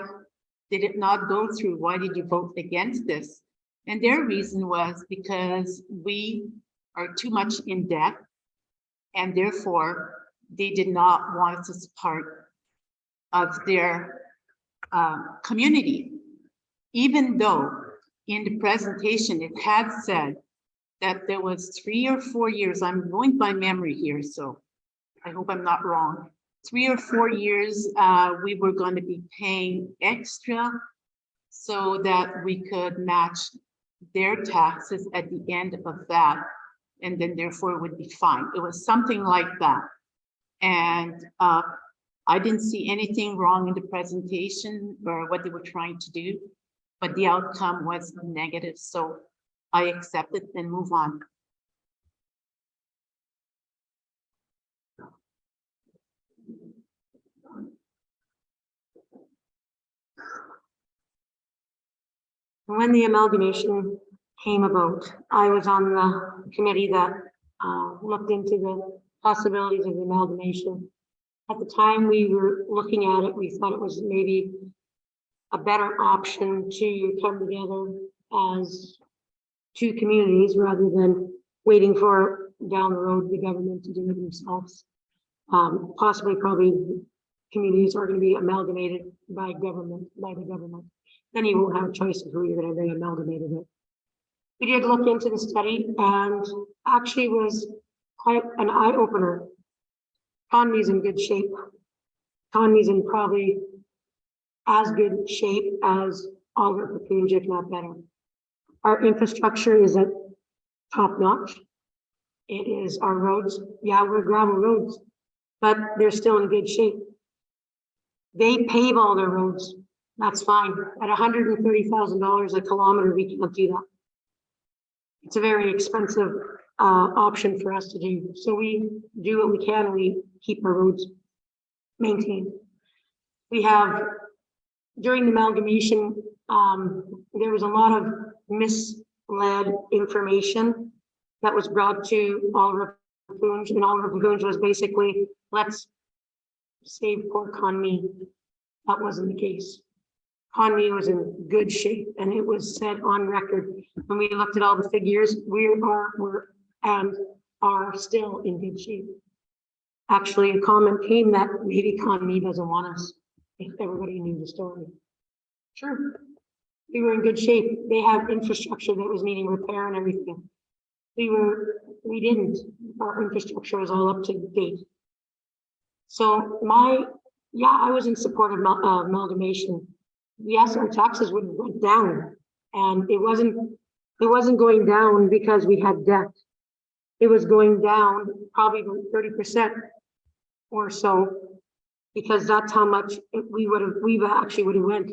did it not go through? Why did you vote against this? And their reason was because we are too much in debt, and therefore they did not want us as part of their community, even though in the presentation it had said that there was 3 or 4 years, I'm going by memory here, so I hope I'm not wrong, 3 or 4 years we were going to be paying extra so that we could match their taxes at the end of that, and then therefore it would be fine. It was something like that. And I didn't see anything wrong in the presentation or what they were trying to do, but the outcome was negative. So I accept it and move on. When the amalgamation came about, I was on the committee that looked into the possibilities of the amalgamation. At the time we were looking at it, we thought it was maybe a better option to come together as 2 communities rather than waiting for down the road the government to do it themselves. Possibly, probably communities are going to be amalgamated by the government. Then you won't have a choice of who you're going to be amalgamated with. We did look into the study, and actually was quite an eye-opener. Conmee's in good shape. Conmee's in probably as good shape as all of the Cocoons, if not better. Our infrastructure is at top notch. It is our roads. Yeah, we're gravel roads, but they're still in good shape. They pave all their roads. That's fine. At $130,000 a kilometer, we can't do that. It's a very expensive option for us to do. So we do what we can. We keep our roads maintained. We have, during the amalgamation, there was a lot of led information that was brought to all Raccoons, and all Raccoons was basically, let's save poor Conmee. That wasn't the case. Conmee was in good shape, and it was said on record. When we looked at all the figures, were and are still in good shape. Actually, a comment came that maybe Conmee doesn't want us, if everybody knew the story. Sure, we were in good shape. They have infrastructure that was needing repair and everything. We didn't. Our infrastructure was all up to date. So I was in support of amalgamation. Yes, our taxes would have went down, and it wasn't going down because we had debt. It was going down probably 30% or so, because that's how much we actually would have went.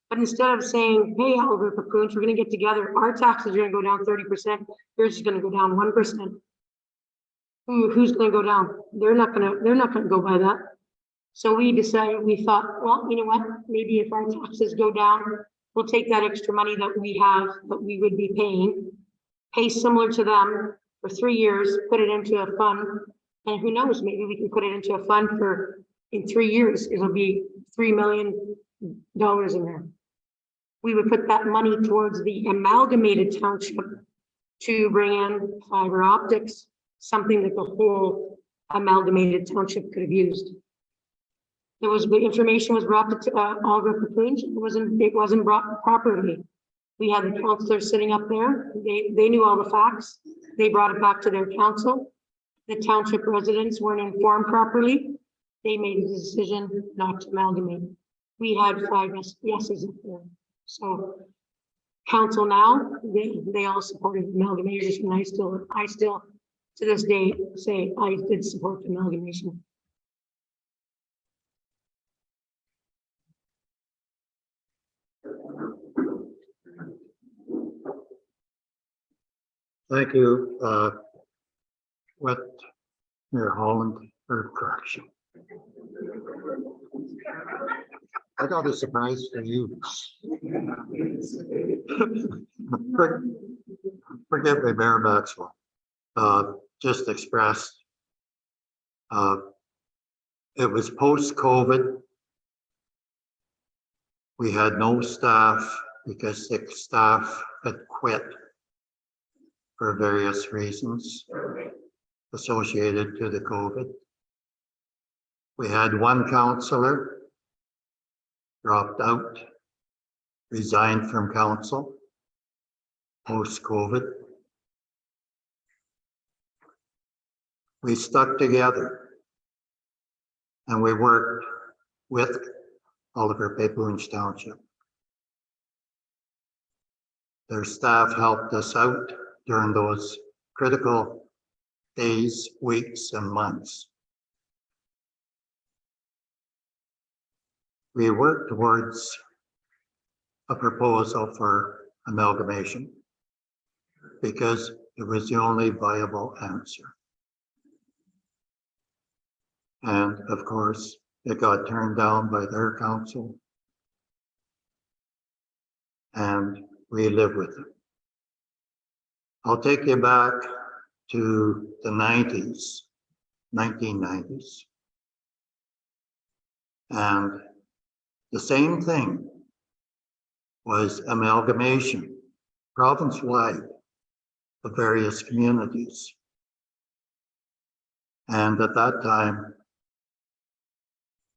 But instead of saying, hey, Albert Papoons, we're going to get together, our taxes are going to go down 30%, yours is going to go down 1%. Who's going to go down? They're not going to go by that. So we thought, well, you know what? Maybe if our taxes go down, we'll take that extra money that we have, that we would be pay similar to them for 3 years, put it into a fund. And who knows, maybe we can put it into a fund in 3 years, it'll be $3 million in there. We would put that money towards the amalgamated township to bring in fiber optics, something that the whole amalgamated township could have used. The information was brought to all the Papoons. It wasn't brought properly. We had the counselors sitting up there. They knew all the facts. They brought it back to their council. The township residents weren't informed properly. They made a decision not to amalgamate. We had 5 yeses up there. So council now, they all supported amalgamation. I still to this day say I did support the amalgamation. Thank you, what, Mayor Holland, or correction. I got a surprise for you. Forgive me, Mayor Maxwell. Just expressed. It was post-COVID. We had no staff because 6 staff had quit for various reasons associated to the COVID. We had 1 councillor dropped out, resigned from council post-COVID. We stuck together and we worked with Oliver Papoons Township. Their staff helped us out during those critical days, weeks, and months. We worked towards a proposal for amalgamation because it was the only viable answer. And of course, it got turned down by their council. And we live with it. I'll take you back to the 1990s. And the same thing was amalgamation, province-wide, of various communities. And at that time,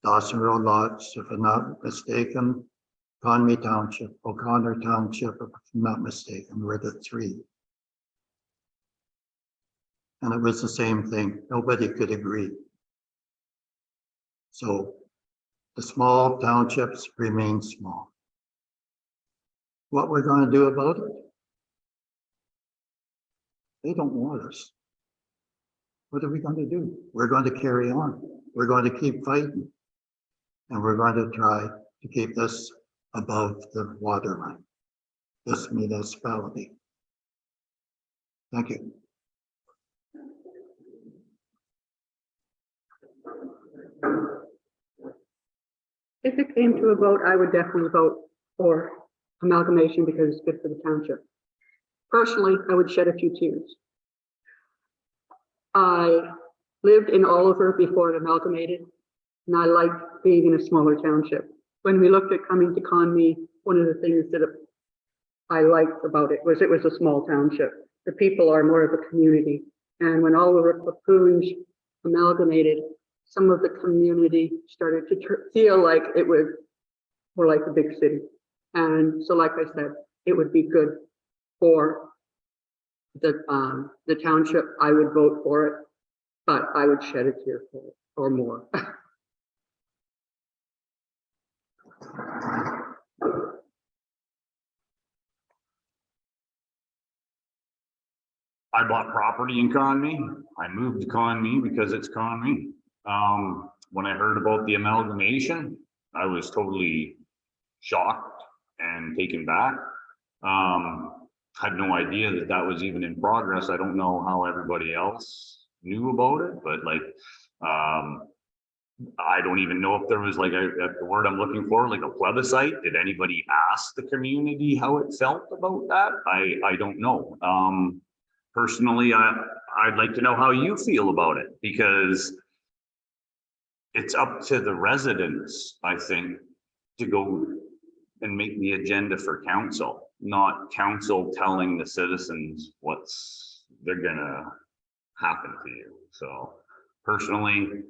Dawson Road lots, if I'm not mistaken, Conmee Township, O'Connor Township, if I'm not mistaken, were the 3. And it was the same thing. Nobody could agree. So the small townships remain small. What we're going to do about it? They don't want us. What are we going to do? We're going to carry on. We're going to keep fighting. And we're going to try to keep this above the waterline, this municipality. Thank you. If it came to a vote, I would definitely vote for amalgamation because it's good for the township. Personally, I would shed a few tears. I lived in Oliver before it amalgamated, and I liked being in a smaller township. When we looked at coming to Conmee, one of the things that I liked about it was a small township. The people are more of a community. And when Oliver Papoose amalgamated, some of the community started to feel like it was more like a big city. And so, like I said, it would be good for the township. I would vote for it, but I would shed a tear for it or more. I bought property in Conmee. I moved to Conmee because it's Conmee. When I heard about the amalgamation, I was totally shocked and taken back. Had no idea that that was even in progress. I don't know how everybody else knew about it, but like, I don't even know if there was like the word I'm looking for, like a plebiscite. Did anybody ask the community how it felt about that? I don't know. Personally, I'd like to know how you feel about it, because it's up to the residents, I think, to go and make the agenda for council, not council telling the citizens what's they're gonna happen to you. So personally,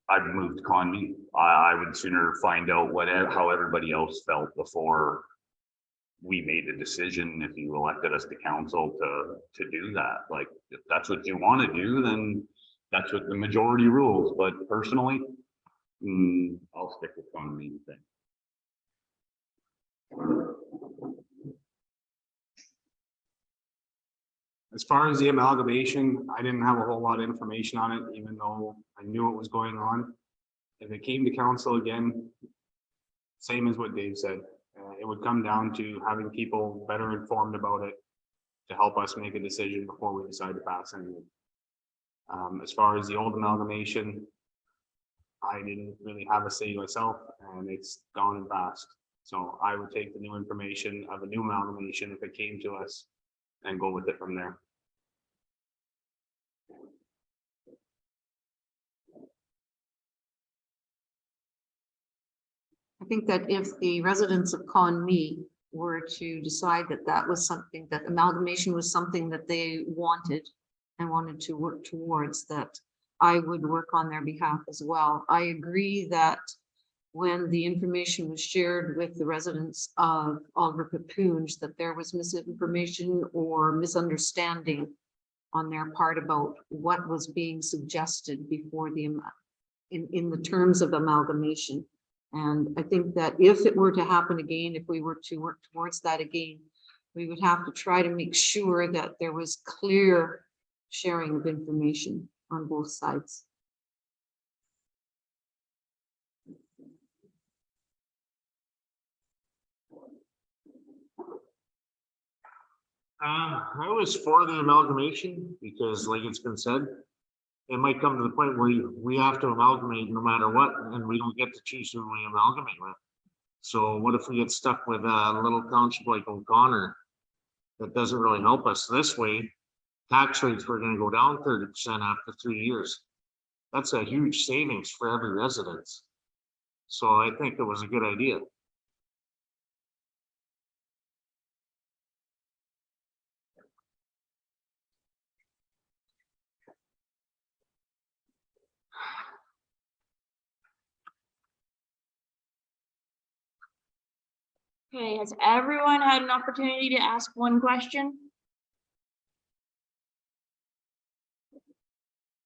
I've moved to Conmee. I would sooner find out how everybody else felt before we made a decision, if you elected us to council to do that. Like, if that's what you want to do, then that's what the majority rules. But personally, I'll stick with Conmee thing. As far as the amalgamation, I didn't have a whole lot of information on it, even though I knew what was going on. If it came to council again, same as what Dave said, it would come down to having people better informed about it to help us make a decision before we decide to pass anything. As far as the old amalgamation, I didn't really have a say myself, and it's gone and passed. So I would take the new information of a new amalgamation if it came to us and go with it from there. I think that if the residents of Conmee were to decide that that was something, that amalgamation was something that they wanted and wanted to work towards, that I would work on their behalf as well. I agree that when the information was shared with the residents of Oliver Papoose, that there was misinformation or misunderstanding on their part about what was being suggested before the in the terms of amalgamation. And I think that if it were to happen again, if we were to work towards that again, we would have to try to make sure that there was clear sharing of information on both sides. I was for the amalgamation because, like it's been said, it might come to the point where we have to amalgamate no matter what, and we don't get to choose who we amalgamate with. So what if we get stuck with a little township like O'Connor that doesn't really help us? This way, tax rates were going to go down 30% after 3 years. That's a huge savings for every resident. So I think it was a good idea. Okay, has everyone had an opportunity to ask one question?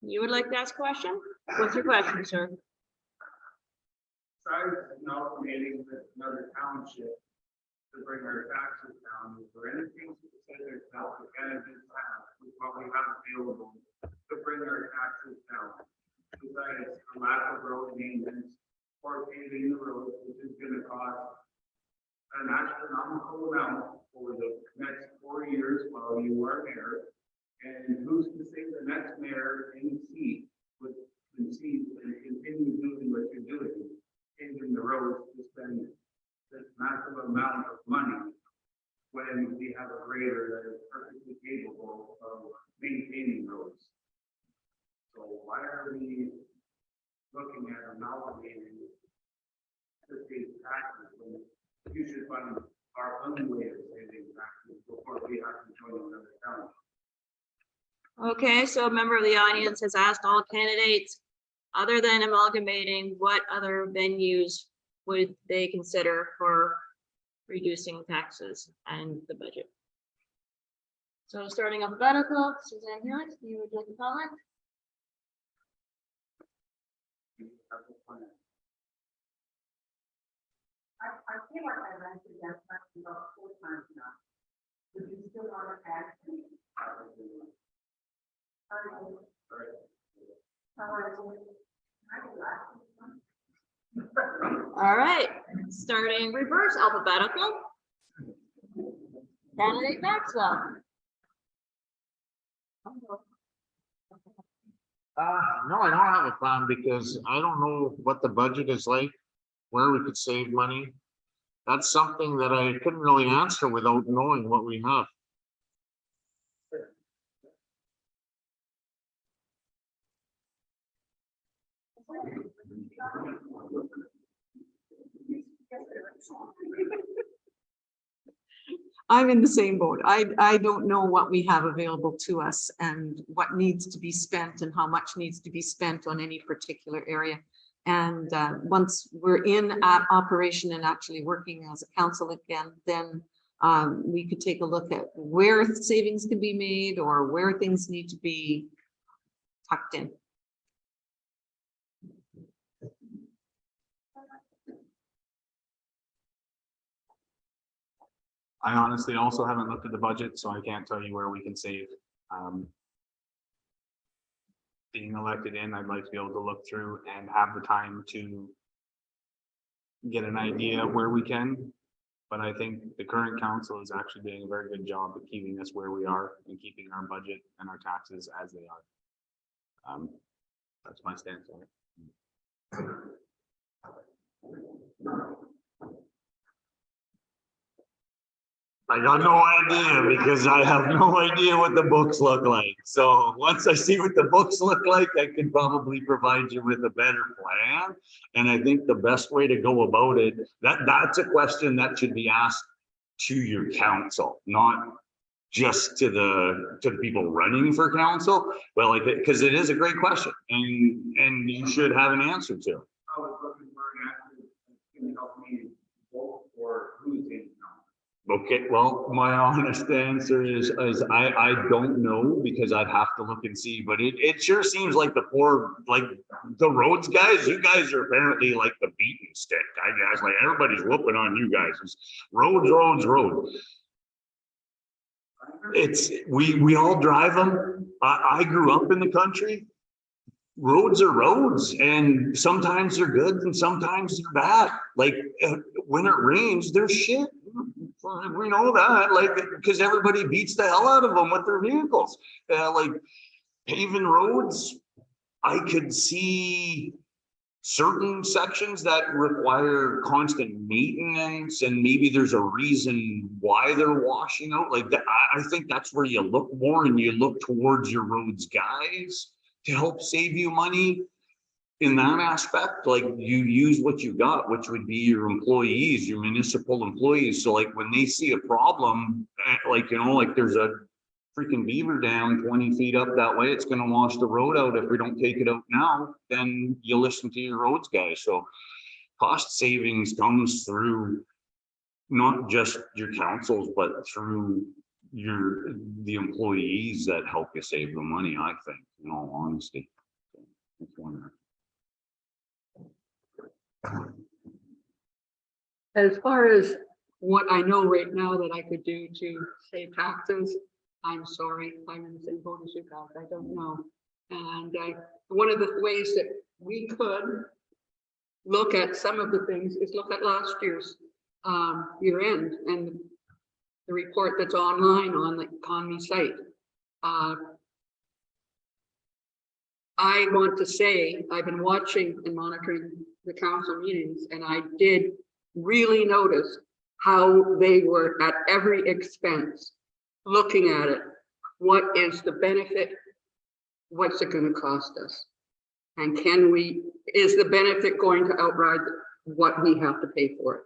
You would like to ask a question? What's your question, sir? Besides amalgamating with another township to bring our taxes down, is there anything specific that the candidates have, what we have available to bring our taxes down? Besides a lack of road maintenance or paving the roads, which is gonna cost an astronomical amount over the next 4 years while you are mayor. And who's to say the next mayor in seat would concede and continue doing what you're doing, changing the roads to spend this massive amount of money when when we have a grader that is perfectly capable of maintaining roads. So why are we looking at amalgamating the state taxes when you should fund our own way of saving taxes before we have to join another county? Okay, so a member of the audience has asked all candidates, other than amalgamating, what other venues would they consider for reducing taxes and the budget? So starting alphabetical, Suzanne Hewitt, you would like to comment? I feel like I ran to that question about 4 times now. Would you still want to add? All right, starting reverse alphabetical. Candidate Maxwell. No, I don't have a plan because I don't know what the budget is like, where we could save money. That's something that I couldn't really answer without knowing what we have. I'm in the same boat. I don't know what we have available to us and what needs to be spent and how much needs to be spent on any particular area. And once we're in operation and actually working as a council again, then we could take a look at where savings can be made or where things need to be tucked in. I honestly also haven't looked at the budget, so I can't tell you where we can save. Being elected in, I'd like to be able to look through and have the time to get an idea of where we can. But I think the current council is actually doing a very good job of keeping us where we are and keeping our budget and our taxes as they are. That's my stance on it. I got no idea because I have no idea what the books look like. So once I see what the books look like, I can probably provide you with a better plan. And I think the best way to go about it, that's a question that should be asked to your council, not just to the people running for council. Well, like, because it is a great question and you should have an answer to. I was looking for an answer that's going to help me vote for who's in council. Okay, well, my honest answer is I don't know because I'd have to look and see, but it sure seems like the poor, like the roads guys, you guys are apparently like the beaten stick. I guess like everybody's whooping on you guys. It's roads. We all drive them. I grew up in the country. Roads are roads and sometimes they're good and sometimes they're bad. Like when it rains, there's shit. We know that, like, because everybody beats the hell out of them with their vehicles. Like paving roads, I could see certain sections that require constant maintenance and maybe there's a reason why they're washing out like that. I think that's where you look more and you look towards your roads guys to help save you money in that aspect. Like you use what you got, which would be your employees, your municipal employees. So like when they see a problem, like, you know, like there's a freaking beaver dam 20 feet up that way, it's going to wash the road out. If we don't take it out now, then you listen to your roads guys. So cost savings comes through not just your councils, but through the employees that help you save the money, I think, in all honesty. As far as what I know right now that I could do to save taxes, I'm sorry, I'm in the same boat as you guys, I don't know. And one of the ways that we could look at some of the things is look at last year's year end and the report that's online on the Conmee site. I want to say I've been watching and monitoring the council meetings and I did really notice how they were at every expense, looking at it. What is the benefit? What's it going to cost us? And is the benefit going to outride what we have to pay for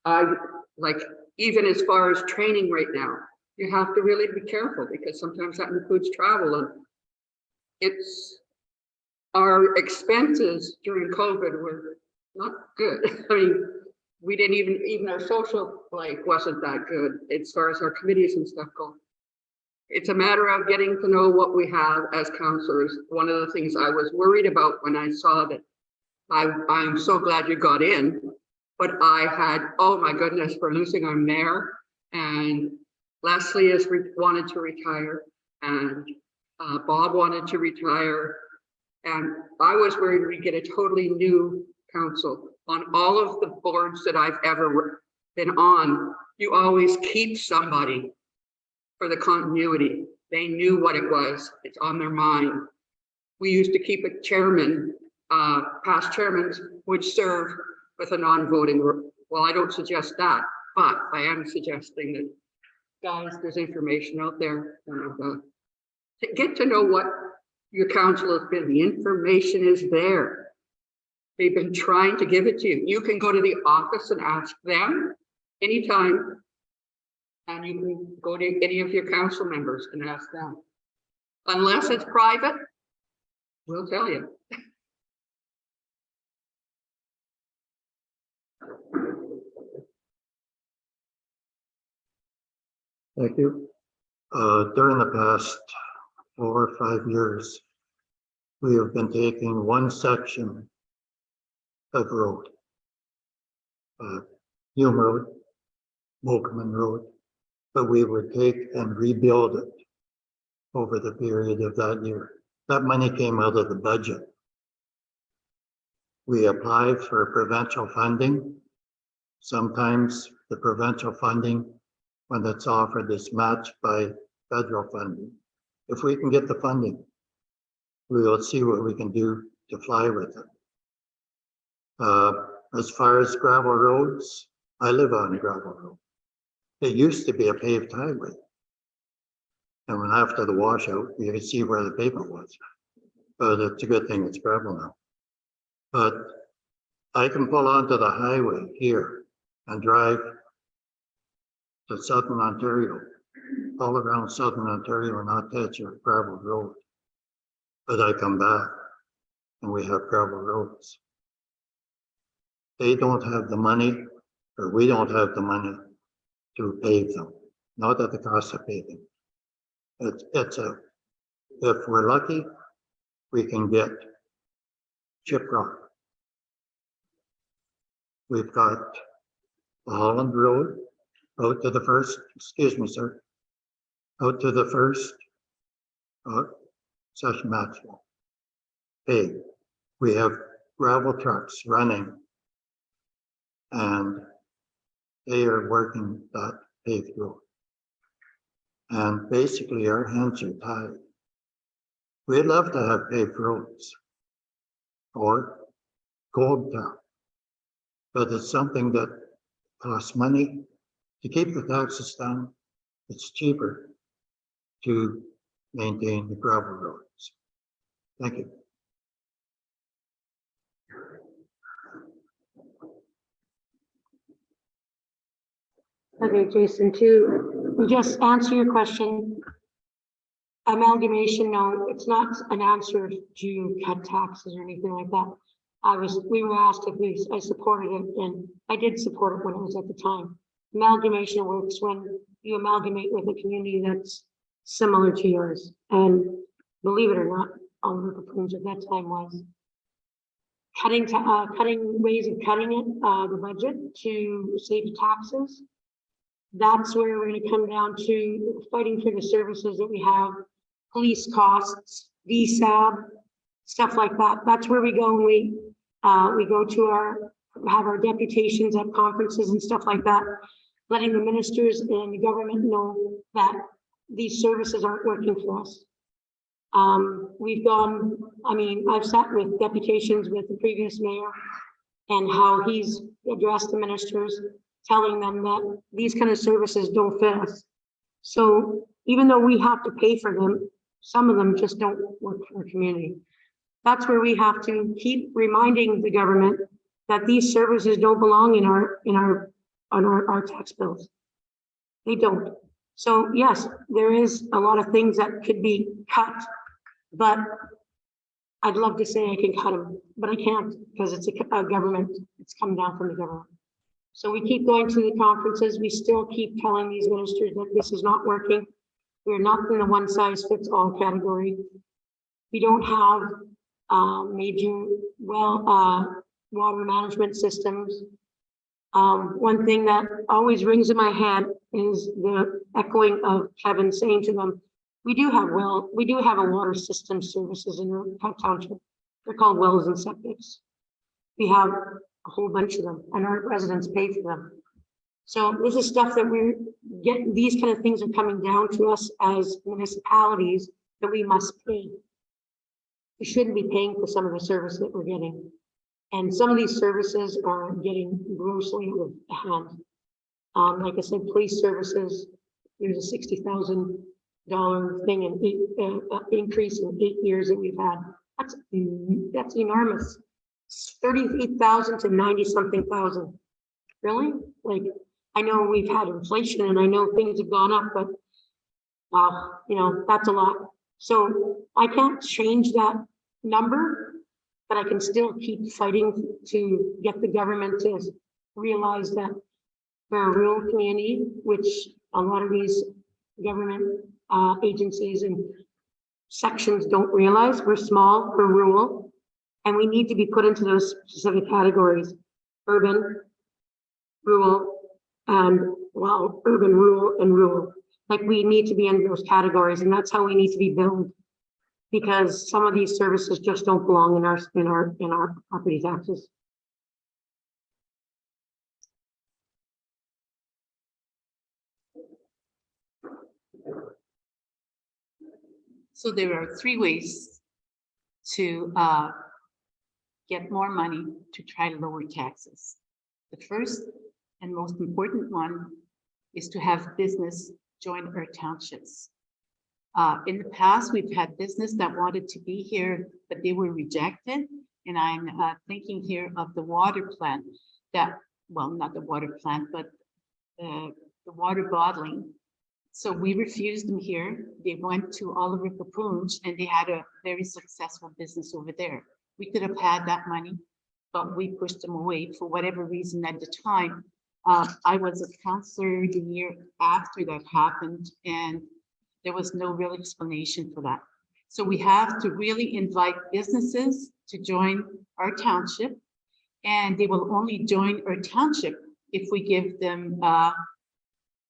it? Even as far as training right now, you have to really be careful because sometimes that includes travel, and our expenses during COVID were not good. I mean, we didn't even our social life wasn't that good as far as our committees and stuff go. It's a matter of getting to know what we have as councillors. One of the things I was worried about when I saw that, I'm so glad you got in, but I had, oh my goodness, we're losing our mayor, and Leslie wanted to retire, and Bob wanted to retire, and I was worried we'd get a totally new council. On all of the boards that I've ever been on, you always keep somebody for the continuity. They knew what it was. It's on their mind. We used to keep a chairman, past chairmen would serve with a non-voting. Well, I don't suggest that, but I am suggesting that, guys, there's information out there. To get to know what your council has been. The information is there. They've been trying to give it to you. You can go to the office and ask them anytime. And you can go to any of your council members and ask them. Unless it's private, we'll tell you. Thank you. During the past 4 or 5 years, we have been taking one section of road, Hume Road, Mokelman Road, but we would take and rebuild it over the period of that year. That money came out of the budget. We applied for provincial funding. Sometimes the provincial funding, when it's offered, is matched by federal funding. If we can get the funding, we will see what we can do to fly with it. As far as gravel roads, I live on a gravel road. It used to be a paved highway. And when after the washout, you could see where the pavement was. But it's a good thing it's gravel now. But I can pull onto the highway here and drive to Southern Ontario, all around Southern Ontario, and not touch a gravel road. But I come back and we have gravel roads. They don't have the money, or we don't have the money to pave them, not at the cost of paving. If we're lucky, we can get chip rock. We've got the Holland Road out to the first, excuse me, sir, out to the first Session Maxwell. Hey, we have gravel trucks running and they are working that paved road. And basically our hands are tied. We'd love to have paved roads or gold town, but it's something that costs money to keep the taxes down. It's cheaper to maintain the gravel roads. Thank you. Okay, Jason, to just answer your question, amalgamation, no, it's not an answer to you cut taxes or anything like that. We were asked if I supported it, and I did support it when it was at the time. Amalgamation works when you amalgamate with a community that's similar to yours. And believe it or not, all the proponents at that time was cutting ways of cutting it, the budget to save taxes. That's where we're going to come down to fighting for the services that we have, police costs, DSAB, stuff like that. That's where we go. We go to have our deputations at conferences and stuff like that, letting the ministers and the government know that these services aren't working for us. I've sat with deputations with the previous mayor and how he's addressed the ministers, telling them that these kind of services don't fit us. So even though we have to pay for them, some of them just don't work for our community. That's where we have to keep reminding the government that these services don't belong in our tax bills. They don't. So yes, there is a lot of things that could be cut, but I'd love to say I can cut them, but I can't because it's a government. It's come down from the government. So we keep going to the conferences. We still keep telling these ministers that this is not working. We're not in the one size fits all category. We don't have major water management systems. One thing that always rings in my head is the echoing of Kevin saying to them, we do have a water system services in our township. They're called wells and septics. We have a whole bunch of them and our residents pay for them. So this is stuff that we're getting, these kind of things are coming down to us as municipalities that we must pay. We shouldn't be paying for some of the service that we're getting. And some of these services are getting grossly out of hand. Like I said, police services, there's a $60,000 thing in increase in 8 years that we've had. That's enormous. 38,000 to 90 something thousand. Really? Like, I know we've had inflation and I know things have gone up, but wow, you know, that's a lot. So I can't change that number, but I can still keep fighting to get the government to realize that we're a rural community, which a lot of these government agencies and sections don't realize. We're small, we're rural, and we need to be put into those specific categories: urban, rural, and well, urban, rural, and rural. Like, we need to be in those categories, and that's how we need to be billed, because some of these services just don't belong in our property taxes. So there are 3 ways to get more money to try to lower taxes. The first and most important one is to have business join our townships. In the past, we've had business that wanted to be here, but they were rejected. And I'm thinking here of the water plant that, well, not the water plant, but the water bottling. So we refused them here. They went to Oliver Capoon's and they had a very successful business over there. We could have had that money, but we pushed them away for whatever reason at the time. I was a counselor the year after that happened, and there was no real explanation for that. So we have to really invite businesses to join our township, and they will only join our township if we give them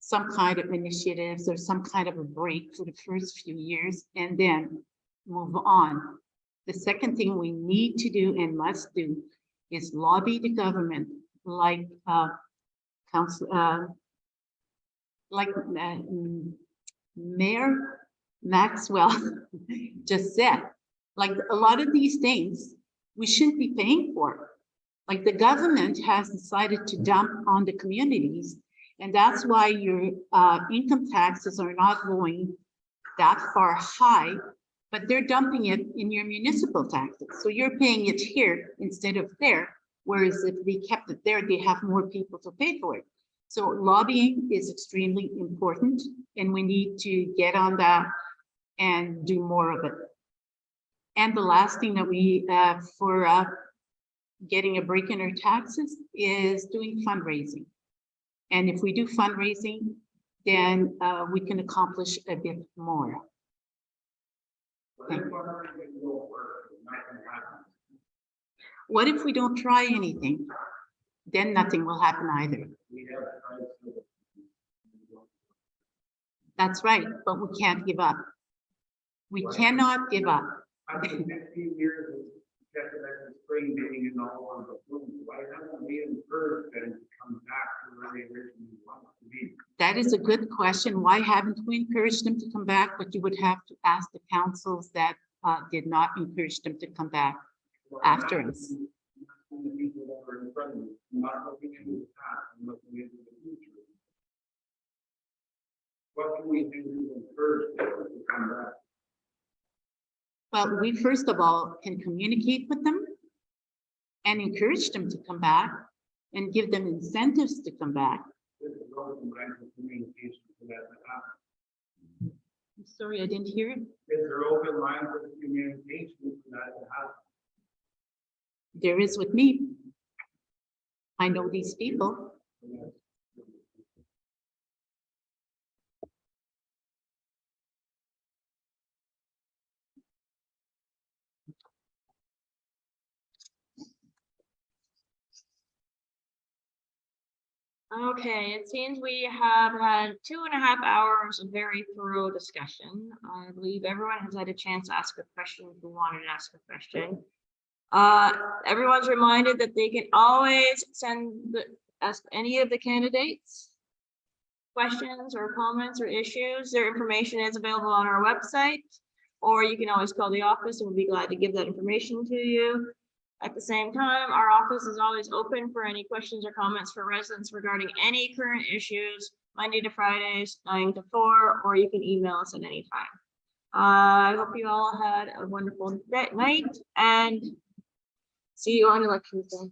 some kind of initiatives or some kind of a break for the first few years and then move on. The second thing we need to do and must do is lobby the government, like Mayor Maxwell just said. Like, a lot of these things we shouldn't be paying for. Like, the government has decided to dump on the communities, and that's why your income taxes are not going that far high, but they're dumping it in your municipal taxes. So you're paying it here instead of there, whereas if they kept it there, they have more people to pay for it. So lobbying is extremely important, and we need to get on that and do more of it. And the last thing that we for getting a break in our taxes is doing fundraising. And if we do fundraising, then we can accomplish a bit more. What if we don't try anything? Then nothing will happen either. That's right, but we can't give up. We cannot give up. I think next few years, the spring meeting and all on the room. Why haven't we encouraged them to come back to where they originally wanted to be? That is a good question. Why haven't we encouraged them to come back? But you would have to ask the councils that did not encourage them to come back after us. The people that were in front of you, not looking into the past, and looking into the What can we do first to come back? Well, we first of all can communicate with them and encourage them to come back and give them incentives to come back. This is all combined with communication for that to happen. I'm sorry, I didn't hear it. Is there open lines of communication for that to happen? There is with me. I know these people. Okay, it seems we have had 2.5 hours of very thorough discussion. I believe everyone has had a chance to ask a question who wanted to ask a question. Everyone's reminded that they can always ask any of the candidates questions or comments or issues. Their information is available on our website, or you can always call the office and we'll be glad to give that information to you. At the same time, our office is always open for any questions or comments for residents regarding any current issues, Monday to Fridays, 9 to 4, or you can email us at any time. I hope you all had a wonderful night and see you on election day.